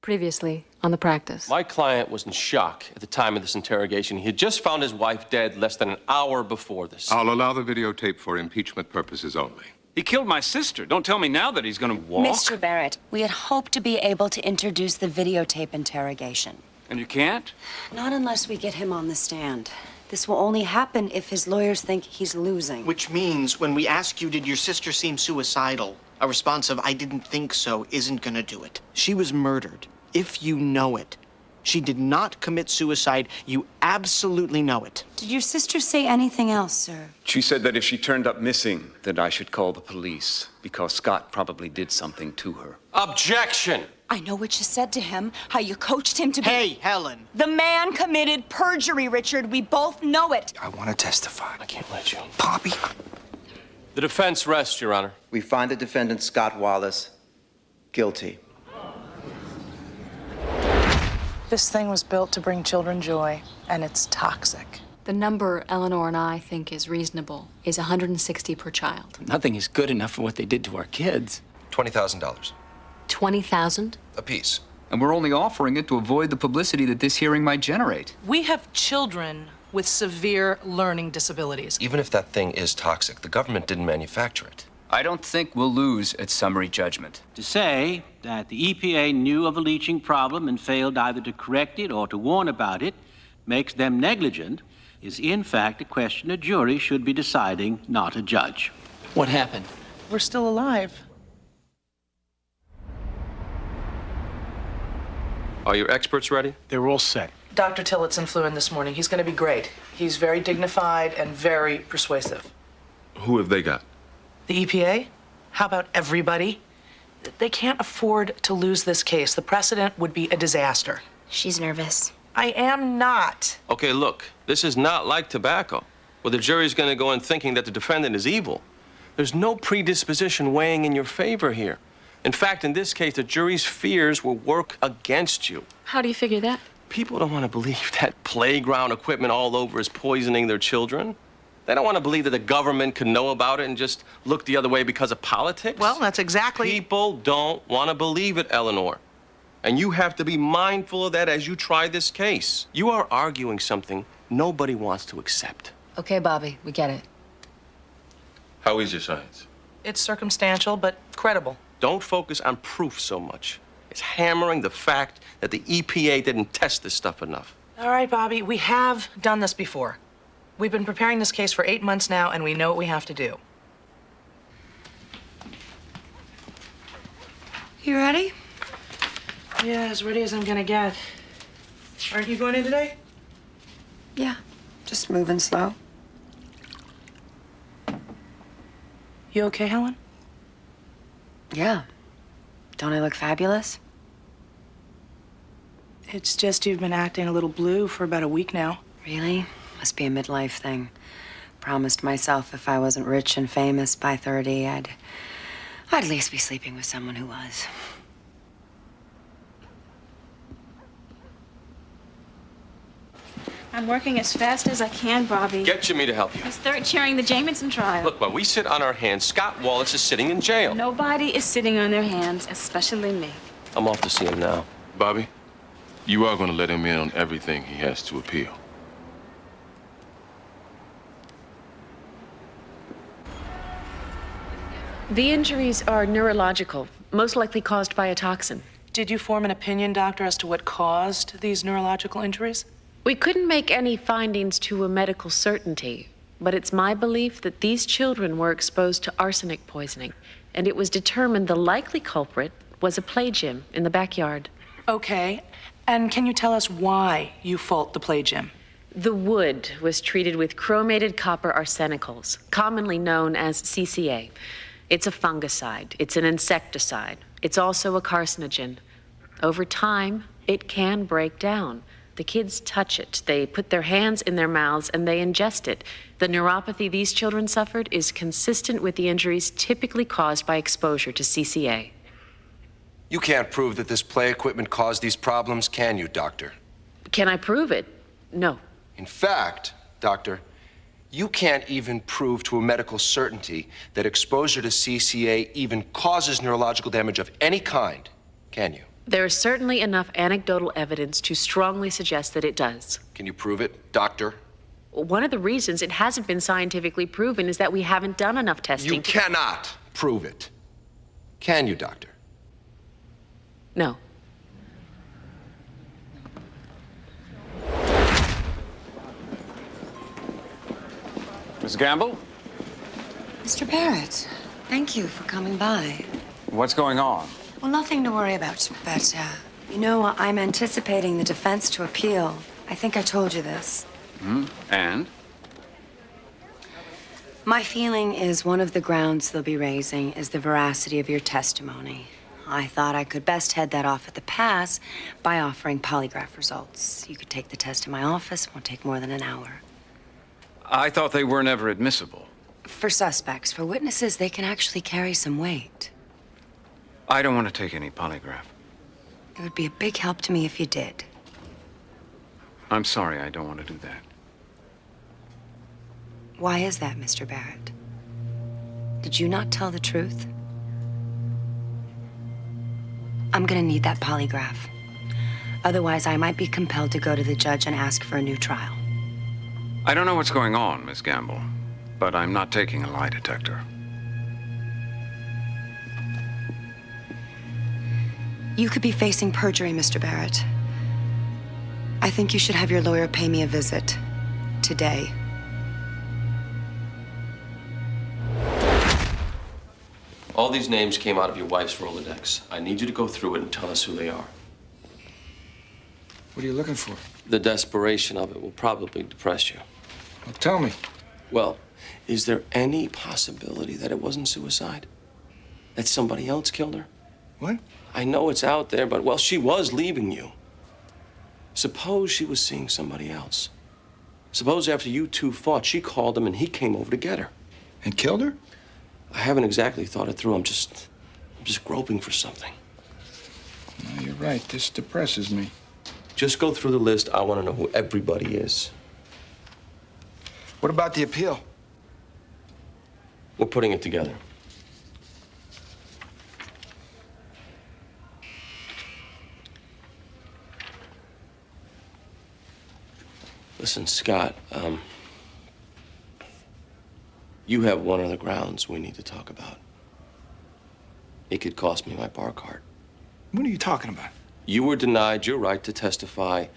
Previously, on the practice. My client was in shock at the time of this interrogation. He had just found his wife dead less than an hour before this. I'll allow the videotape for impeachment purposes only. He killed my sister. Don't tell me now that he's gonna walk. Mr. Barrett, we had hoped to be able to introduce the videotape interrogation. And you can't? Not unless we get him on the stand. This will only happen if his lawyers think he's losing. Which means when we ask you, did your sister seem suicidal? A response of, I didn't think so, isn't gonna do it. She was murdered, if you know it. She did not commit suicide. You absolutely know it. Did your sister say anything else, sir? She said that if she turned up missing, that I should call the police, because Scott probably did something to her. Objection! I know what you said to him, how you coached him to be... Hey, Helen. The man committed perjury, Richard. We both know it. I want to testify. I can't let you. Bobby. The defense rests, Your Honor. We find the defendant, Scott Wallace, guilty. This thing was built to bring children joy, and it's toxic. The number Eleanor and I think is reasonable is 160 per child. Nothing is good enough for what they did to our kids. $20,000 20,000? apiece. And we're only offering it to avoid the publicity that this hearing might generate. We have children with severe learning disabilities. Even if that thing is toxic, the government didn't manufacture it. I don't think we'll lose at summary judgment. To say that the EPA knew of a leaching problem and failed either to correct it or to warn about it makes them negligent is in fact a question a jury should be deciding, not a judge. What happened? We're still alive. Are your experts ready? They're all set. Dr. Tillotson flew in this morning. He's going to be great. He's very dignified and very persuasive. Who have they got? The EPA? How about everybody? They can't afford to lose this case. The precedent would be a disaster. She's nervous. I am not. Okay, look, this is not like tobacco, where the jury's gonna go in thinking that the defendant is evil. There's no predisposition weighing in your favor here. In fact, in this case, the jury's fears will work against you. How do you figure that? People don't want to believe that playground equipment all over is poisoning their children. They don't want to believe that the government could know about it and just look the other way because of politics. Well, that's exactly... People don't want to believe it, Eleanor. And you have to be mindful of that as you try this case. You are arguing something nobody wants to accept. Okay, Bobby, we get it. How is your science? It's circumstantial, but credible. Don't focus on proof so much. It's hammering the fact that the EPA didn't test this stuff enough. All right, Bobby, we have done this before. We've been preparing this case for 8 months now, and we know what we have to do. You ready? Yeah, as ready as I'm gonna get. Aren't you going in today? Yeah, just moving slow. You okay, Helen? Yeah. Don't I look fabulous? It's just you've been acting a little blue for about a week now. Really? Must be a midlife thing. Promised myself if I wasn't rich and famous by 30, I'd at least be sleeping with someone who was. I'm working as fast as I can, Bobby. Get Jimmy to help you. He's third chairing the Jamison trial. Look, while we sit on our hands, Scott Wallace is sitting in jail. Nobody is sitting on their hands, especially me. I'm off to see him now. Bobby, you are going to let him in on everything he has to appeal. The injuries are neurological, most likely caused by a toxin. Did you form an opinion, doctor, as to what caused these neurological injuries? We couldn't make any findings to a medical certainty, but it's my belief that these children were exposed to arsenic poisoning, and it was determined the likely culprit was a play gym in the backyard. Okay, and can you tell us why you fault the play gym? The wood was treated with chromated copper arsenicals, commonly known as CCA. It's a fungicide, it's an insecticide, it's also a carcinogen. Over time, it can break down. The kids touch it, they put their hands in their mouths, and they ingest it. The neuropathy these children suffered is consistent with the injuries typically caused by exposure to CCA. You can't prove that this play equipment caused these problems, can you, Doctor? Can I prove it? No. In fact, Doctor, you can't even prove to a medical certainty that exposure to CCA even causes neurological damage of any kind, can you? There is certainly enough anecdotal evidence to strongly suggest that it does. Can you prove it, doctor? One of the reasons it hasn't been scientifically proven is that we haven't done enough testing. You cannot prove it. Can you, doctor? No. Miss Gamble? Mr. Barrett, thank you for coming by. What's going on? Well, nothing to worry about, but, you know, I'm anticipating the defense to appeal. I think I told you this. And? My feeling is one of the grounds they'll be raising is the veracity of your testimony. I thought I could best head that off at the pass by offering polygraph results. You could take the test in my office, won't take more than an hour. I thought they were never admissible. For suspects, for witnesses, they can actually carry some weight. I don't want to take any polygraph. It would be a big help to me if you did. I'm sorry, I don't want to do that. Why is that, Mr. Barrett? Did you not tell the truth? I'm gonna need that polygraph. Otherwise, I might be compelled to go to the judge and ask for a new trial. I don't know what's going on, Miss Gamble, but I'm not taking a lie detector. You could be facing perjury, Mr. Barrett. I think you should have your lawyer pay me a visit today. All these names came out of your wife's Rolodex. I need you to go through it and tell us who they are. What are you looking for? The desperation of it will probably depress you. Well, tell me. Well, is there any possibility that it wasn't suicide? That somebody else killed her? What? I know it's out there, but, well, she was leaving you. Suppose she was seeing somebody else. Suppose after you two fought, she called him and he came over to get her. And killed her? I haven't exactly thought it through. I'm just groping for something. No, you're right. This depresses me. Just go through the list. I want to know who everybody is. What about the appeal? We're putting it together. Listen, Scott, you have one of the grounds we need to talk about. It could cost me my bar card. What are you talking about? You were denied your right to testify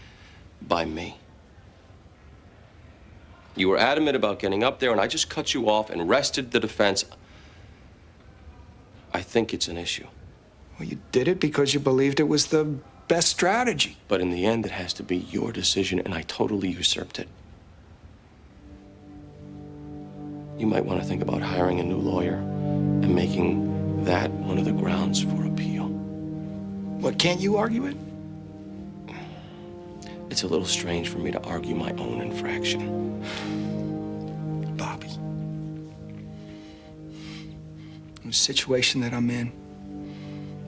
by me. You were adamant about getting up there, and I just cut you off and rested the defense. I think it's an issue. Well, you did it because you believed it was the best strategy. But in the end, it has to be your decision, and I totally usurped it. You might want to think about hiring a new lawyer and making that one of the grounds for appeal. What, can't you argue it? It's a little strange for me to argue my own infraction. Bobby. In the situation that I'm in,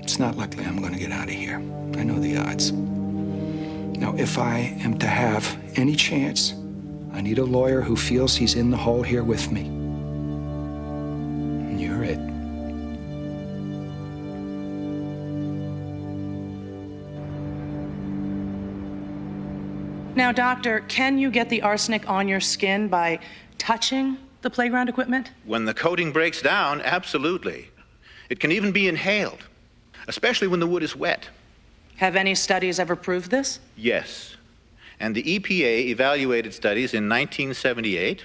it's not likely I'm going to get out of here. I know the odds. Now, if I am to have any chance, I need a lawyer who feels he's in the hole here with me. And you're it. Now, doctor, can you get the arsenic on your skin by touching the playground equipment? When the coating breaks down, absolutely. It can even be inhaled, especially when the wood is wet. Have any studies ever proved this? Yes. And the EPA evaluated studies in 1978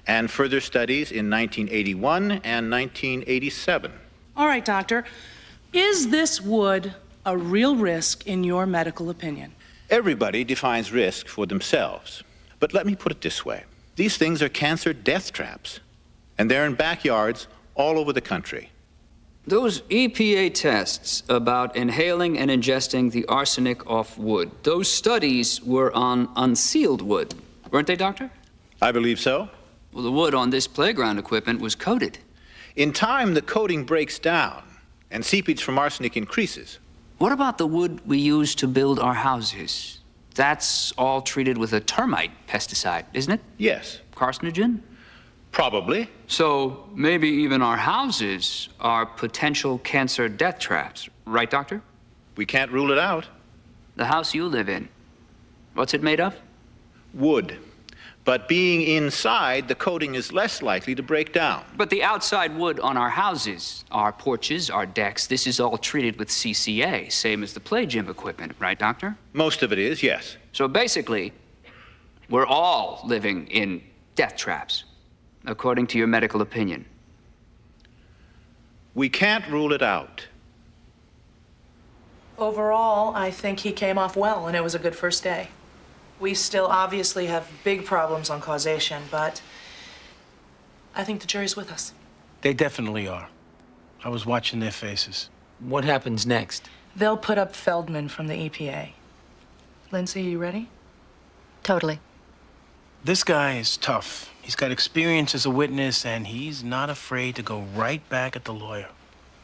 and further studies in 1981 and 1987. All right, doctor. Is this wood a real risk in your medical opinion? Everybody defines risk for themselves. But let me put it this way. These things are cancer death traps, and they're in backyards all over the country. Those EPA tests about inhaling and ingesting the arsenic off wood, those studies were on unsealed wood, weren't they, Doctor? I believe so. Well, the wood on this playground equipment was coated. In time, the coating breaks down, and seepage from arsenic increases. What about the wood we use to build our houses? That's all treated with a termite pesticide, isn't it? Yes. Carcinogen? Probably. So maybe even our houses are potential cancer death traps, right, Doctor? We can't rule it out. The house you live in, what's it made of? Wood. But being inside, the coating is less likely to break down. But the outside wood on our houses, our porches, our decks, this is all treated with CCA, same as the play gym equipment, right, Doctor? Most of it is, yes. So basically, we're all living in death traps, according to your medical opinion. We can't rule it out. Overall, I think he came off well, and it was a good first day. We still obviously have big problems on causation, but I think the jury's with us. They definitely are. I was watching their faces. What happens next? They'll put up Feldman from the EPA. Lindsay, you ready? Totally. This guy is tough. He's got experience as a witness, and he's not afraid to go right back at the lawyer.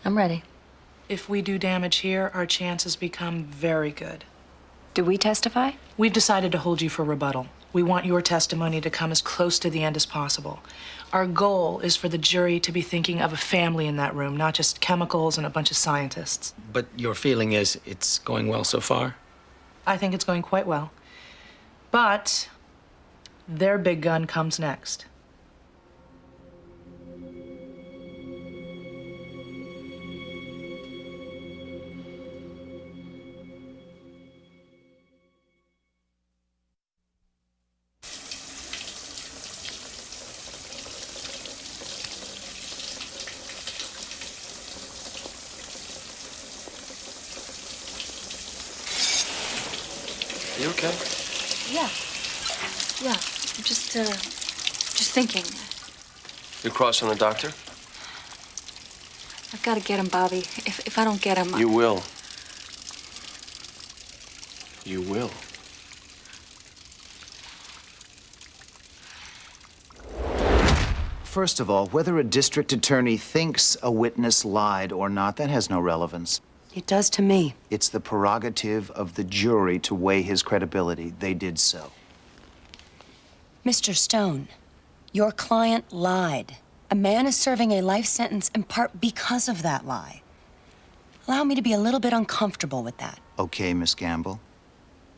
I'm ready. If we do damage here, our chances become very good. Do we testify? We've decided to hold you for rebuttal. We want your testimony to come as close to the end as possible. Our goal is for the jury to be thinking of a family in that room, not just chemicals and a bunch of scientists. But your feeling is it's going well so far? I think it's going quite well. But their big gun comes next. You okay? Yeah. Yeah. I'm just thinking. You're crossing the doctor? I've got to get him, Bobby. If I don't get him... You will. You will. First of all, whether a district attorney thinks a witness lied or not, that has no relevance. It does to me. It's the prerogative of the jury to weigh his credibility. They did so. Mr. Stone, your client lied. A man is serving a life sentence in part because of that lie. Allow me to be a little bit uncomfortable with that. Okay, Miss Gamble.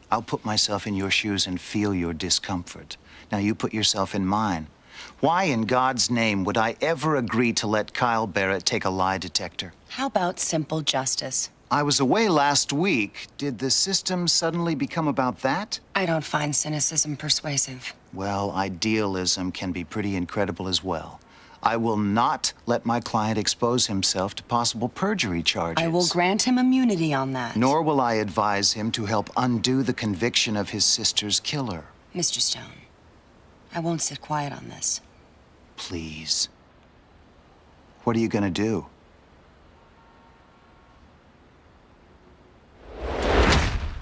I'll put myself in your shoes and feel your discomfort. Now you put yourself in mine. Why in God's name would I ever agree to let Kyle Barrett take a lie detector? How about simple justice? I was away last week. Did the system suddenly become about that? I don't find cynicism persuasive. Well, idealism can be pretty incredible as well. I will not let my client expose himself to possible perjury charges. I will grant him immunity on that. Nor will I advise him to help undo the conviction of his sister's killer. Mr. Stone, I won't sit quiet on this. Please. What are you going to do?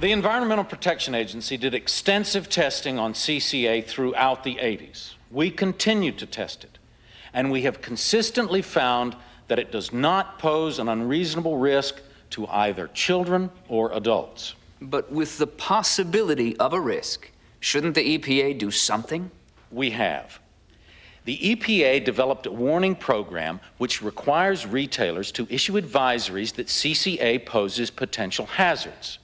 The Environmental Protection Agency did extensive testing on CCA throughout the 80s. We continue to test it, and we have consistently found that it does not pose an unreasonable risk to either children or adults. But with the possibility of a risk, shouldn't the EPA do something? We have. The EPA developed a warning program which requires retailers to issue advisories that CCA poses potential hazards.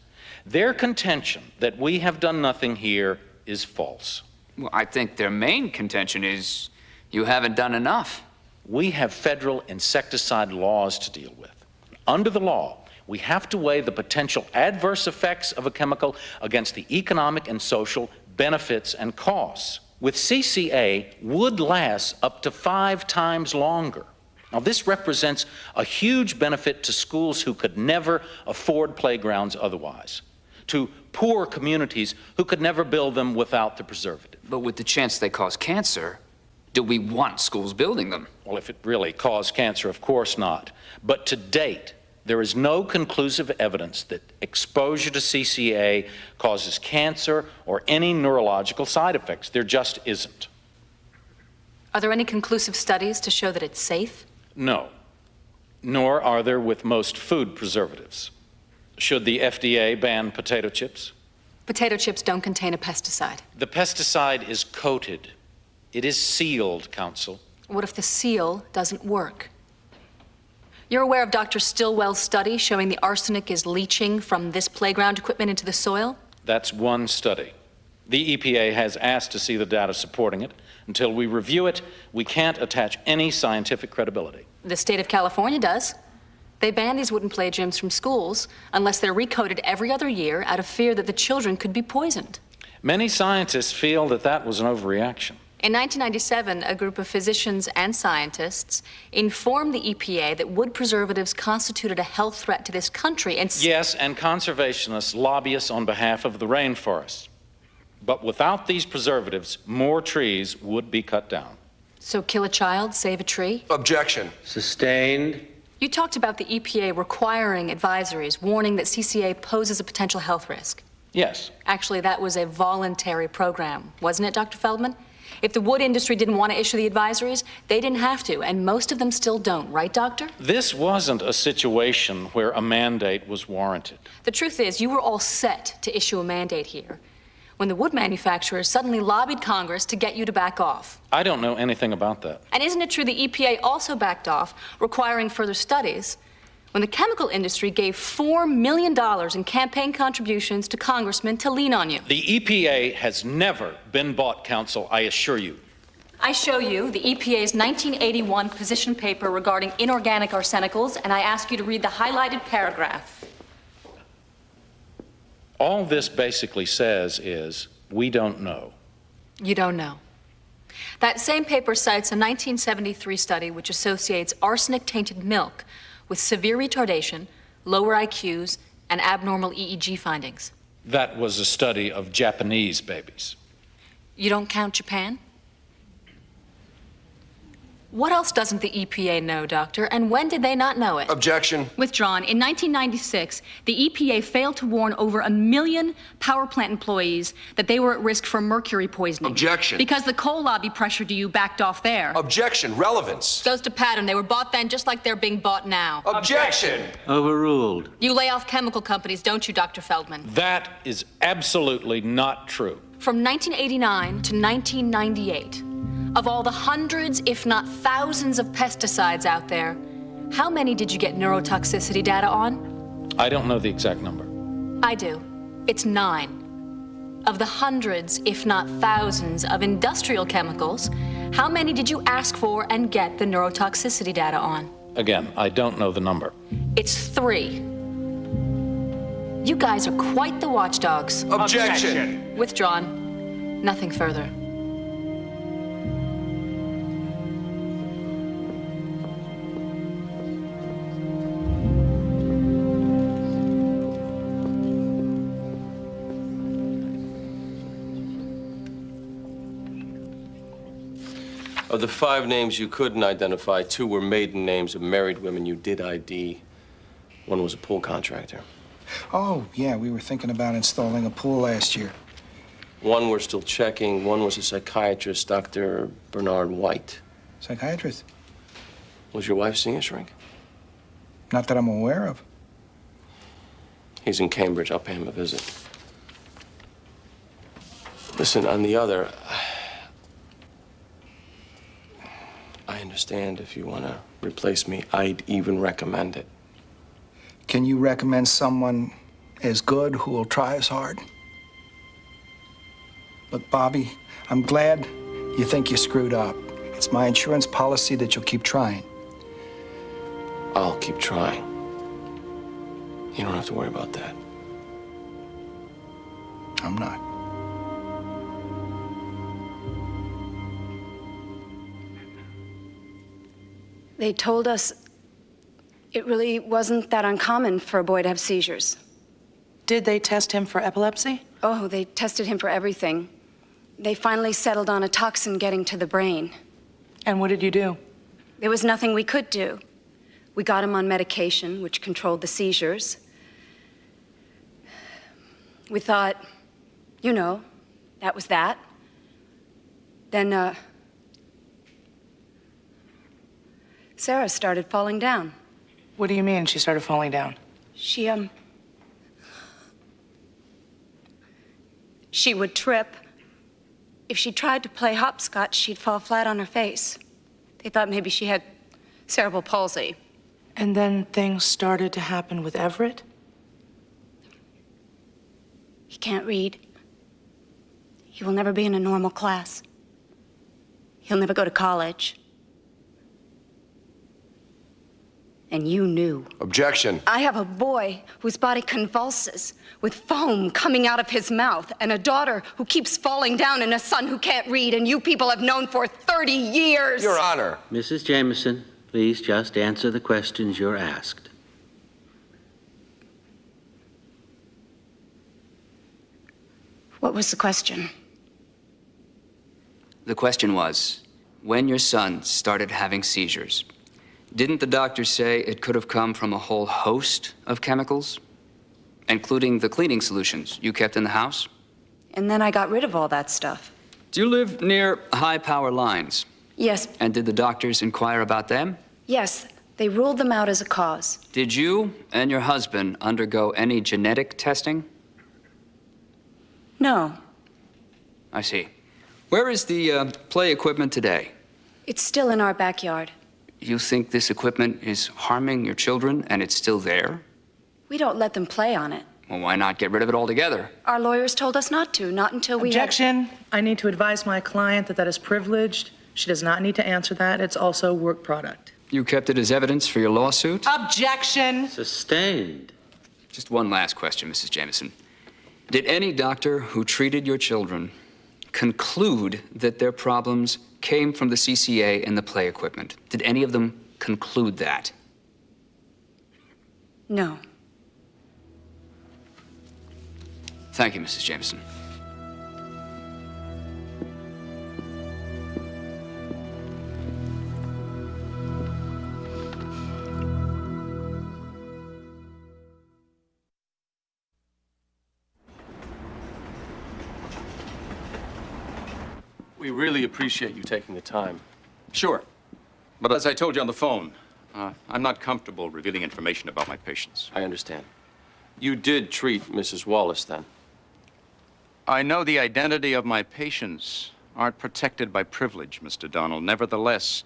Their contention that we have done nothing here is false. Well, I think their main contention is you haven't done enough. We have federal insecticide laws to deal with. Under the law, we have to weigh the potential adverse effects of a chemical against the economic and social benefits and costs. With CCA, wood lasts up to 5 times longer. Now, this represents a huge benefit to schools who could never afford playgrounds otherwise, to poor communities who could never build them without the preservative. But with the chance they cause cancer, do we want schools building them? Well, if it really caused cancer, of course not. But to date, there is no conclusive evidence that exposure to CCA causes cancer or any neurological side effects. There just isn't. Are there any conclusive studies to show that it's safe? No, nor are there with most food preservatives. Should the FDA ban potato chips? Potato chips don't contain a pesticide. The pesticide is coated. It is sealed, counsel. What if the seal doesn't work? You're aware of Dr. Stillwell's study showing the arsenic is leaching from this playground equipment into the soil? That's one study. The EPA has asked to see the data supporting it. Until we review it, we can't attach any scientific credibility. The state of California does. They ban these wooden play gyms from schools unless they're recoded every other year out of fear that the children could be poisoned. Many scientists feel that that was an overreaction. In 1997, a group of physicians and scientists informed the EPA that wood preservatives constituted a health threat to this country and... Yes, and conservationists lobby us on behalf of the rainforest. But without these preservatives, more trees would be cut down. So kill a child, save a tree? Objection. Sustained. You talked about the EPA requiring advisories warning that CCA poses a potential health risk. Yes. Actually, that was a voluntary program, wasn't it, Dr. Feldman? If the wood industry didn't want to issue the advisories, they didn't have to, and most of them still don't, right, Doctor? This wasn't a situation where a mandate was warranted. The truth is, you were all set to issue a mandate here when the wood manufacturers suddenly lobbied Congress to get you to back off. I don't know anything about that. And isn't it true the EPA also backed off, requiring further studies, when the chemical industry gave $4 million in campaign contributions to congressmen to lean on you? The EPA has never been bought, Counsel, I assure you. I show you the EPA's 1981 position paper regarding inorganic arsenicals, and I ask you to read the highlighted paragraph. All this basically says is, we don't know. You don't know. That same paper cites a 1973 study which associates arsenic-tainted milk with severe retardation, lower IQs, and abnormal EEG findings. That was a study of Japanese babies. You don't count Japan? What else doesn't the EPA know, Doctor, and when did they not know it? Objection. Withdrawn. In 1996, the EPA failed to warn over 1 million power plant employees that they were at risk for mercury poisoning. Objection. Because the coal lobby pressured you, backed off there. Objection. Relevance. Goes to pattern. They were bought then just like they're being bought now. Objection. Overruled. You lay off chemical companies, don't you, Dr. Feldman? That is absolutely not true. From 1989 to 1998, of all the hundreds, if not thousands, of pesticides out there, how many did you get neurotoxicity data on? I don't know the exact number. I do. It's 9. Of the hundreds, if not thousands, of industrial chemicals, how many did you ask for and get the neurotoxicity data on? Again, I don't know the number. It's 3. You guys are quite the watchdogs. Objection. Withdrawn. Nothing further. Of the 5 names you couldn't identify, 2 were maiden names of married women you did ID. 1 was a pool contractor. Oh, yeah, we were thinking about installing a pool last year. 1 we're still checking. 1 was a psychiatrist, Dr. Bernard White. Psychiatrist? Was your wife seeing a shrink? Not that I'm aware of. He's in Cambridge. I'll pay him a visit. Listen, on the other, I understand if you want to replace me. I'd even recommend it. Can you recommend someone as good who will try as hard? Look, Bobby, I'm glad you think you screwed up. It's my insurance policy that you'll keep trying. I'll keep trying. You don't have to worry about that. I'm not. They told us it really wasn't that uncommon for a boy to have seizures. Did they test him for epilepsy? Oh, they tested him for everything. They finally settled on a toxin getting to the brain. And what did you do? There was nothing we could do. We got him on medication, which controlled the seizures. We thought, you know, that was that. Then, Sarah started falling down. What do you mean she started falling down? She would trip. If she tried to play hopscotch, she'd fall flat on her face. They thought maybe she had cerebral palsy. And then things started to happen with Everett? He can't read. He will never be in a normal class. He'll never go to college. And you knew. Objection. I have a boy whose body convulses with foam coming out of his mouth, and a daughter who keeps falling down, and a son who can't read, and you people have known for 30 years. Your Honor. Mrs. Jameson, please just answer the questions you're asked. What was the question? The question was, when your son started having seizures, didn't the doctor say it could have come from a whole host of chemicals, including the cleaning solutions you kept in the house? And then I got rid of all that stuff. Do you live near high-power lines? Yes, And did the doctors inquire about them? yes, they ruled them out as a cause. Did you and your husband undergo any genetic testing? No, I see. Where is the play equipment today? it's still in our backyard. You think this equipment is harming your children and it's still there? We don't let them play on it. Well, why not get rid of it altogether? Our lawyers told us not to, not until we Objection. I need to advise my client that that is privileged. She does not need to answer that. It's also work product. You kept it as evidence for your lawsuit? Objection. Sustained. Just one last question, Mrs. Jameson. Did any doctor who treated your children conclude that their problems came from the CCA and the play equipment? Did any of them conclude that? No. Thank you, Mrs. Jameson. We really appreciate you taking the time. Sure. But as I told you on the phone, I'm not comfortable revealing information about my patients. I understand. You did treat Mrs. Wallace, then? I know the identity of my patients aren't protected by privilege, Mr. Donald. Nevertheless,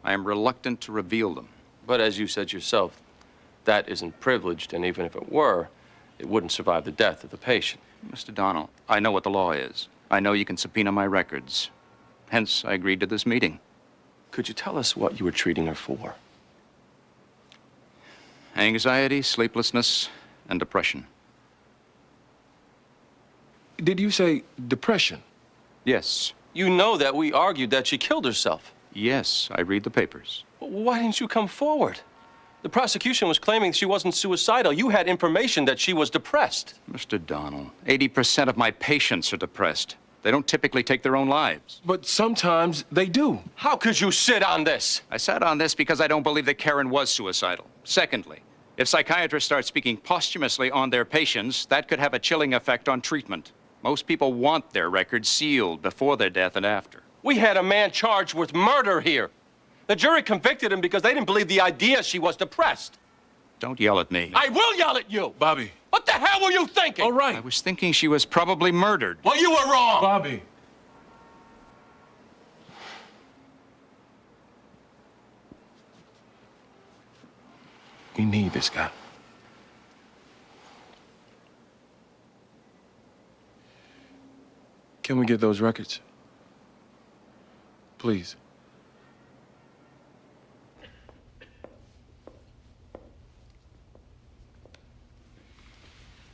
I am reluctant to reveal them. But as you said yourself, that isn't privileged, and even if it were, it wouldn't survive the death of the patient. Mr. Donald, I know what the law is. I know you can subpoena my records. Hence, I agreed to this meeting. Could you tell us what you were treating her for? Anxiety, sleeplessness, and depression. Did you say depression? Yes. You know that we argued that she killed herself. Yes, I read the papers. Why didn't you come forward? The prosecution was claiming she wasn't suicidal. You had information that she was depressed. Mr. Donald, 80% of my patients are depressed. They don't typically take their own lives. But sometimes they do. How could you sit on this? I sat on this because I don't believe that Karen was suicidal. Secondly, if psychiatrists start speaking posthumously on their patients, that could have a chilling effect on treatment. Most people want their records sealed before their death and after. We had a man charged with murder here. The jury convicted him because they didn't believe the idea she was depressed. Don't yell at me. I will yell at you! Bobby. What the hell were you thinking? All right. I was thinking she was probably murdered. Well, you were wrong! Bobby. We need this guy. Can we get those records? Please.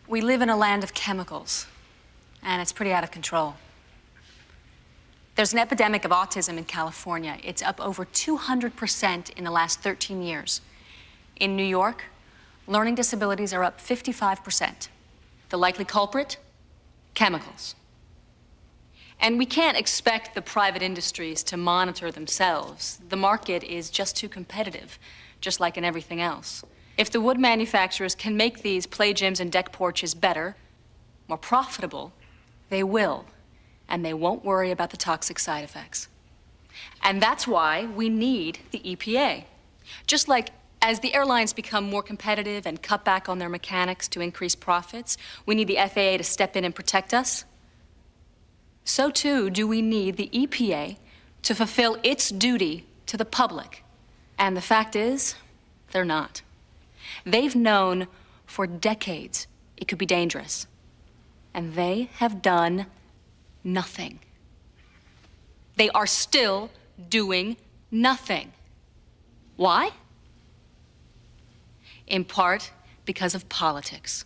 We live in a land of chemicals, and it's pretty out of control. There's an epidemic of autism in California. It's up over 200% in the last 13 years. In New York, learning disabilities are up 55%. The likely culprit? Chemicals. And we can't expect the private industries to monitor themselves. The market is just too competitive, just like in everything else. If the wood manufacturers can make these play gyms and deck porches better, more profitable, they will. And they won't worry about the toxic side effects. And that's why we need the EPA. Just like as the airlines become more competitive and cut back on their mechanics to increase profits, we need the FAA to step in and protect us. So too do we need the EPA to fulfill its duty to the public. And the fact is, they're not. They've known for decades it could be dangerous. And they have done nothing. They are still doing nothing. Why? In part because of politics.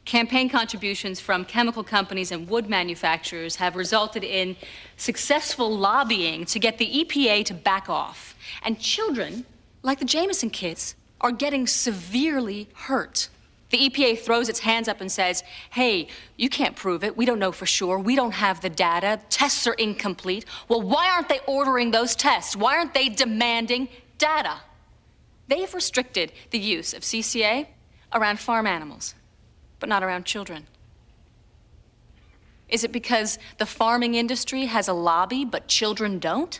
Campaign contributions from chemical companies and wood manufacturers have resulted in successful lobbying to get the EPA to back off. And children, like the Jameson kids, are getting severely hurt. The EPA throws its hands up and says, hey, you can't prove it. We don't know for sure. We don't have the data. Tests are incomplete. Well, why aren't they ordering those tests? Why aren't they demanding data? They've restricted the use of CCA around farm animals, but not around children. Is it because the farming industry has a lobby, but children don't?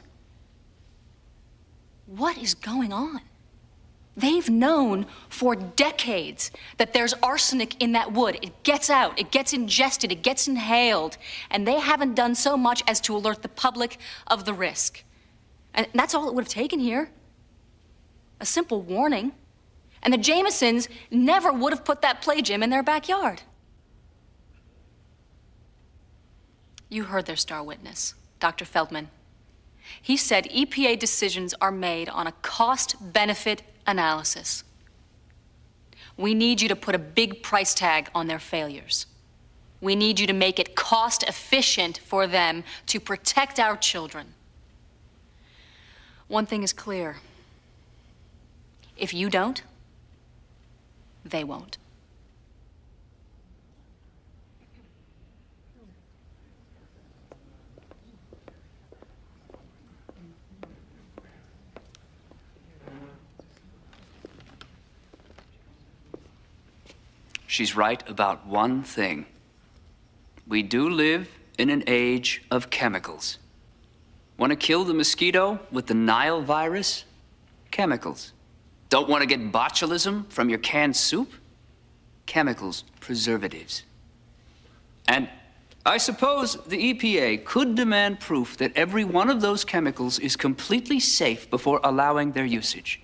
What is going on? They've known for decades that there's arsenic in that wood. It gets out, it gets ingested, it gets inhaled, and they haven't done so much as to alert the public of the risk. And that's all it would have taken here. A simple warning. And the Jamesons never would have put that play gym in their backyard. You heard their star witness, Dr. Feldman. He said EPA decisions are made on a cost-benefit analysis. We need you to put a big price tag on their failures. We need you to make it cost-efficient for them to protect our children. One thing is clear. If you don't, they won't. She's right about one thing. We do live in an age of chemicals. Want to kill the mosquito with the Nile virus? Chemicals. Don't want to get botulism from your canned soup? Chemicals, preservatives. And I suppose the EPA could demand proof that every one of those chemicals is completely safe before allowing their usage.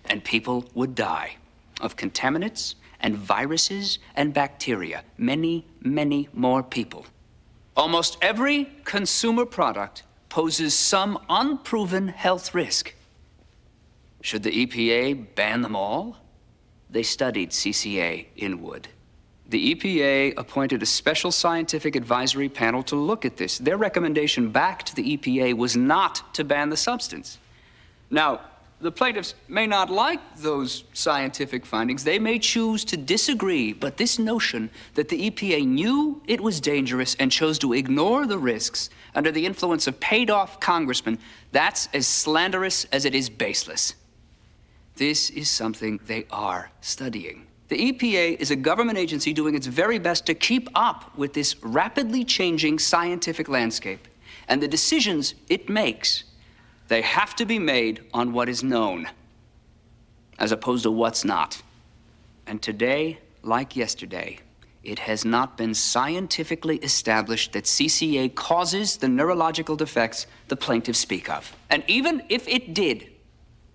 And people would die of contaminants and viruses and bacteria. Many, many more people. Almost every consumer product poses some unproven health risk. Should the EPA ban them all? They studied CCA in wood. The EPA appointed a special scientific advisory panel to look at this. Their recommendation back to the EPA was not to ban the substance. Now, the plaintiffs may not like those scientific findings. They may choose to disagree, but this notion that the EPA knew it was dangerous and chose to ignore the risks under the influence of paid-off congressmen, that's as slanderous as it is baseless. This is something they are studying. The EPA is a government agency doing its very best to keep up with this rapidly changing scientific landscape. And the decisions it makes, they have to be made on what is known, as opposed to what's not. And today, like yesterday, it has not been scientifically established that CCA causes the neurological defects the plaintiffs speak of. And even if it did,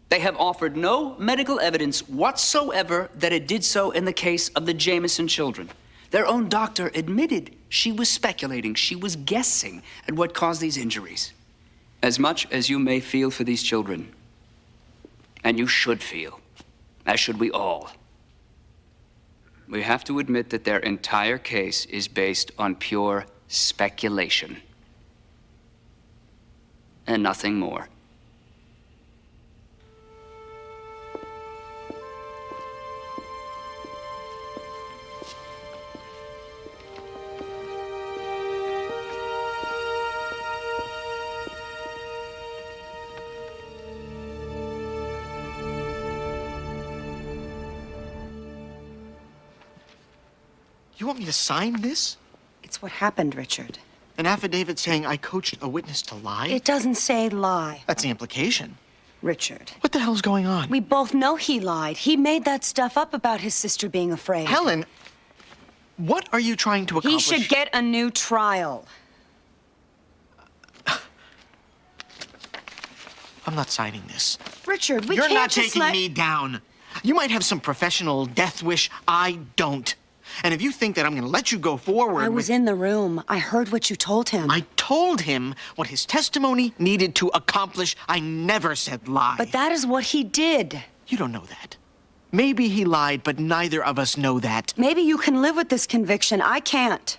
they have offered no medical evidence whatsoever that it did so in the case of the Jameson children. Their own doctor admitted she was speculating, she was guessing at what caused these injuries. As much as you may feel for these children, and you should feel, as should we all, we have to admit that their entire case is based on pure speculation and nothing more. You want me to sign this? It's what happened, Richard. An affidavit saying I coached a witness to lie? It doesn't say lie. That's the implication. Richard. What the hell's going on? We both know he lied. He made that stuff up about his sister being afraid. Helen, what are you trying to accomplish? He should get a new trial. I'm not signing this. Richard, we You're can't not just taking let... me down. You might have some professional death wish. I don't. And if you think that I'm going to let you go forward... I was in the room. I heard what you told him. I told him what his testimony needed to accomplish. I never said lie. But that is what he did. You don't know that. Maybe he lied, but neither of us know that. Maybe you can live with this conviction. I can't.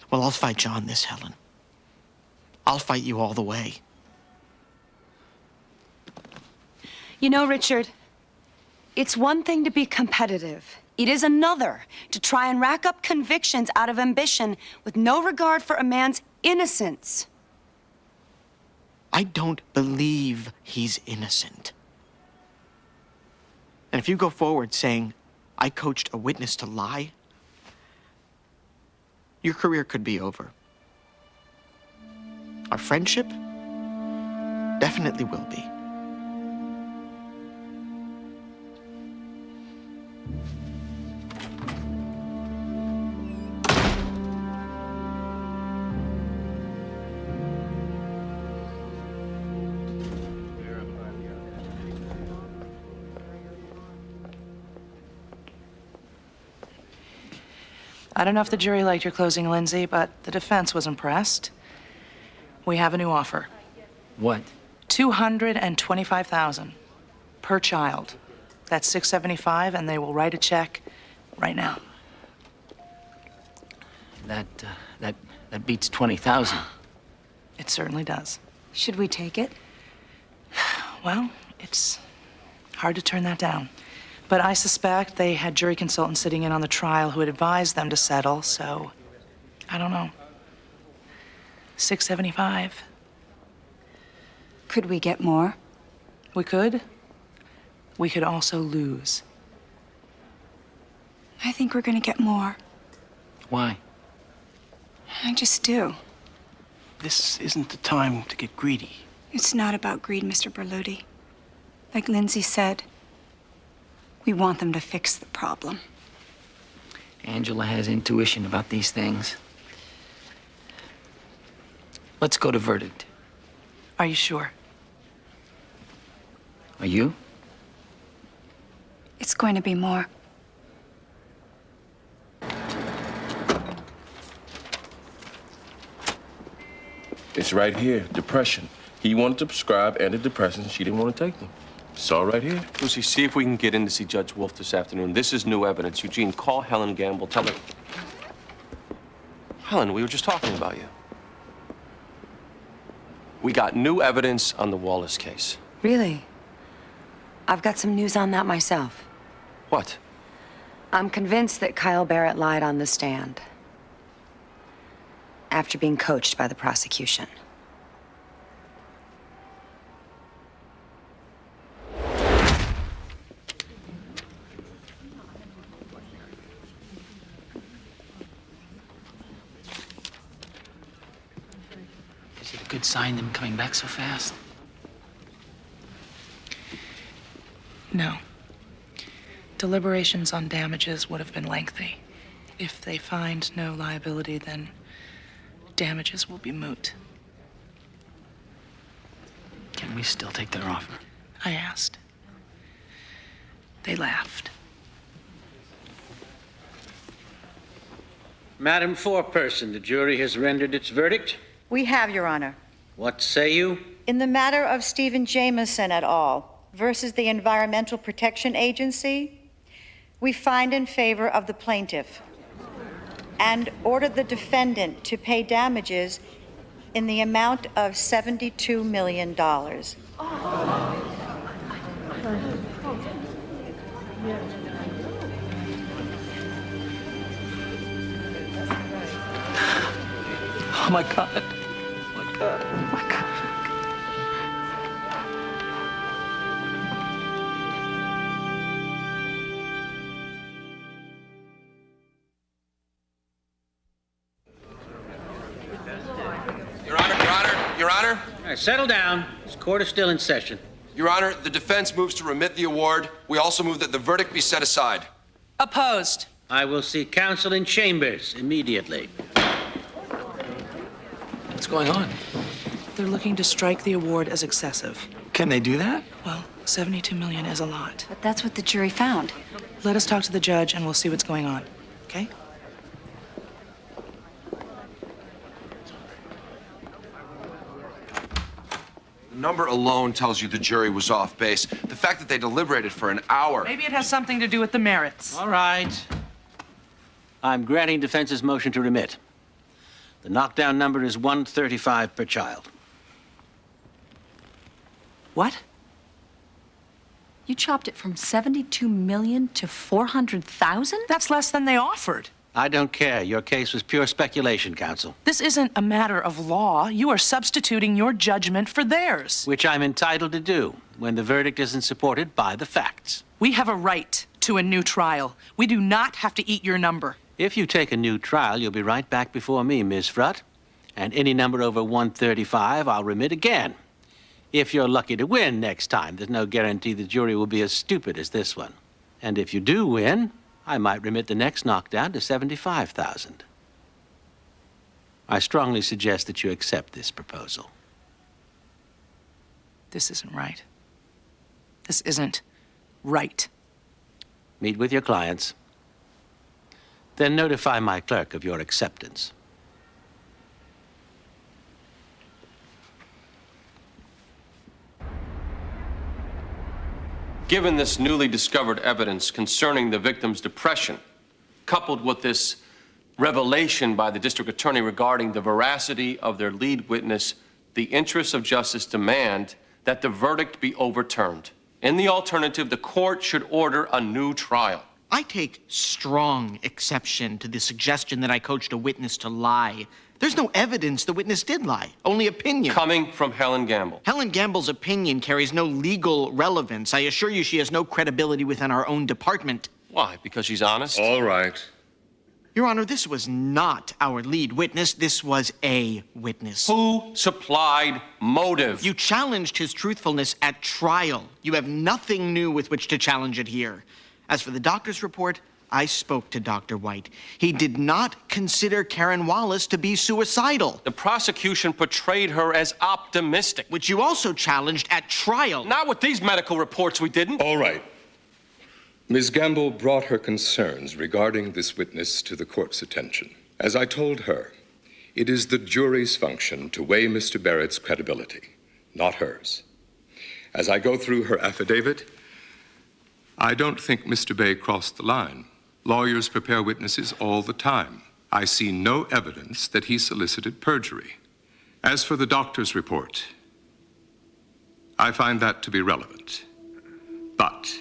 Well, I'll fight you on this, Helen. I'll fight you all the way. You know, Richard, it's one thing to be competitive. It is another to try and rack up convictions out of ambition with no regard for a man's innocence. I don't believe he's innocent. And if you go forward saying, I coached a witness to lie, your career could be over. Our friendship definitely will be. I don't know if the jury liked your closing, Lindsay, but the defense was impressed. We have a new offer. What? $225,000 per child. That's $675, and they will write a check right now. That beats 20,000. It certainly does. Should we take it? Well, it's hard to turn that down. But I suspect they had jury consultants sitting in on the trial who had advised them to settle, so I don't know. $675. Could we get more? We could. We could also lose. I think we're gonna get more. Why? I just do. This isn't the time to get greedy. It's not about greed, Mr. Berluti. Like Lindsay said, we want them to fix the problem. Angela has intuition about these things. Let's go to verdict. Are you sure? Are you? It's going to be more. It's right here, depression. He wanted to prescribe antidepressants, she didn't want to take them. It's all right here. Lucy, see if we can get in to see Judge Wolf this afternoon. This is new evidence. Eugene, call Helen Gamble. Tell her... Helen, we were just talking about you. We got new evidence on the Wallace case. Really? I've got some news on that myself. What? I'm convinced that Kyle Barrett lied on the stand after being coached by the prosecution. Is it a good sign them coming back so fast? No. Deliberations on damages would have been lengthy. If they find no liability, then damages will be moot. Can we still take their offer? I asked. They laughed. Madam Foreperson, the jury has rendered its verdict. We have, Your Honor. What say you? In the matter of Stephen Jameson et al. Versus the Environmental Protection Agency, we find in favor of the plaintiff and order the defendant to pay damages in the amount of $72 million. Oh my God. Oh my God. Oh my God. Your Honor? All right, settle down. This court is still in session. Your Honor, the defense moves to remit the award. We also move that the verdict be set aside. Opposed. I will see counsel in chambers immediately. What's going on? They're looking to strike the award as excessive. Can they do that? Well, $72 million is a lot. But that's what the jury found. Let us talk to the judge and we'll see what's going on, okay? The number alone tells you the jury was off base. The fact that they deliberated for an hour. Maybe it has something to do with the merits. All right. I'm granting defense's motion to remit. The knockdown number is 135 per child. What? You chopped it from 72 million to 400,000? That's less than they offered. I don't care. Your case was pure speculation, counsel. This isn't a matter of law. You are substituting your judgment for theirs. Which I'm entitled to do when the verdict isn't supported by the facts. We have a right to a new trial. We do not have to eat your number. If you take a new trial, you'll be right back before me, Ms. Frutt. And any number over 135, I'll remit again. If you're lucky to win next time, there's no guarantee the jury will be as stupid as this one. And if you do win, I might remit the next knockdown to 75,000. I strongly suggest that you accept this proposal. This isn't right. This isn't right. Meet with your clients. Then notify my clerk of your acceptance. Given this newly discovered evidence concerning the victim's depression, coupled with this revelation by the district attorney regarding the veracity of their lead witness, the interests of justice demand that the verdict be overturned. In the alternative, the court should order a new trial. I take strong exception to the suggestion that I coached a witness to lie. There's no evidence the witness did lie, only opinion. Coming from Helen Gamble. Helen Gamble's opinion carries no legal relevance. I assure you she has no credibility within our own department. Why? Because she's honest? All right. Your Honor, this was not our lead witness. This was a witness. Who supplied motive? You challenged his truthfulness at trial. You have nothing new with which to challenge it here. As for the doctor's report, I spoke to Dr. White. He did not consider Karen Wallace to be suicidal. The prosecution portrayed her as optimistic. Which you also challenged at trial. Not with these medical reports, we didn't. All right. Ms. Gamble brought her concerns regarding this witness to the court's attention. As I told her, it is the jury's function to weigh Mr. Barrett's credibility, not hers. As I go through her affidavit, I don't think Mr. Bay crossed the line. Lawyers prepare witnesses all the time. I see no evidence that he solicited perjury. As for the doctor's report, I find that to be relevant. But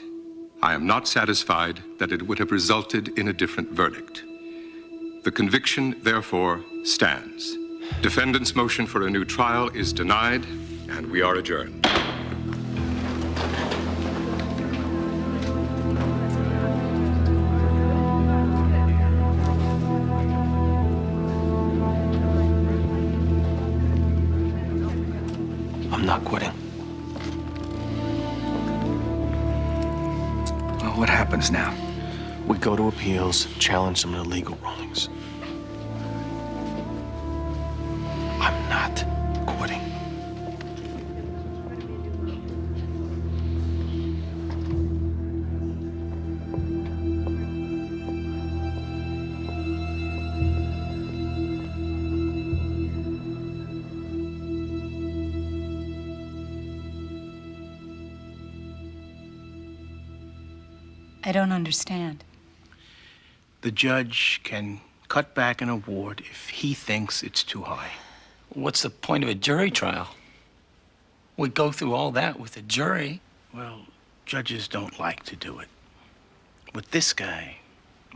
I am not satisfied that it would have resulted in a different verdict. The conviction, therefore, stands. Defendant's motion for a new trial is denied, and we are adjourned. I'm not quitting. Well, what happens now? We go to appeals, challenge some of the legal rulings. I'm not quitting. I don't understand. The judge can cut back an award if he thinks it's too high. What's the point of a jury trial? We go through all that with a jury. Well, judges don't like to do it. With this guy,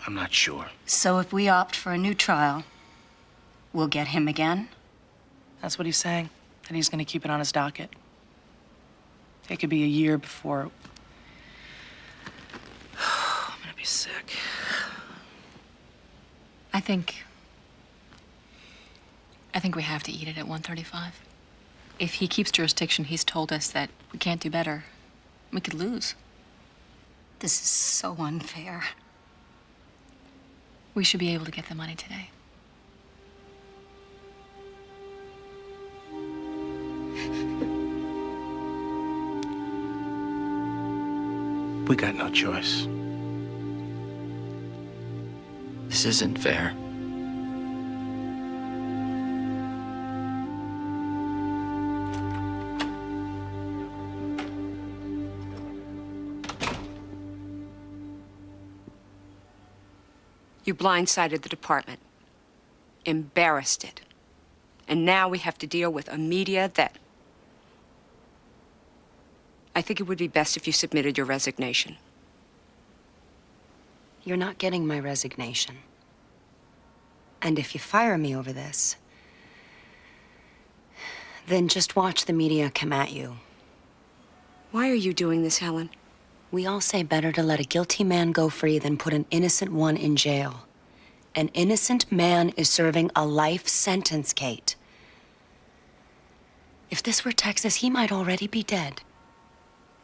I'm not sure. So if we opt for a new trial, we'll get him again? That's what he's saying, that he's going to keep it on his docket. It could be a year before... I'm going to be sick. I think we have to eat it at 135. If he keeps jurisdiction, he's told us that we can't do better. We could lose. This is so unfair. We should be able to get the money today. We got no choice. This isn't fair. You blindsided the department, embarrassed it, and now we have to deal with a media that... I think it would be best if you submitted your resignation. You're not getting my resignation. And if you fire me over this, then just watch the media come at you. Why are you doing this, Helen? We all say better to let a guilty man go free than put an innocent one in jail. An innocent man is serving a life sentence, Kate. If this were Texas, he might already be dead.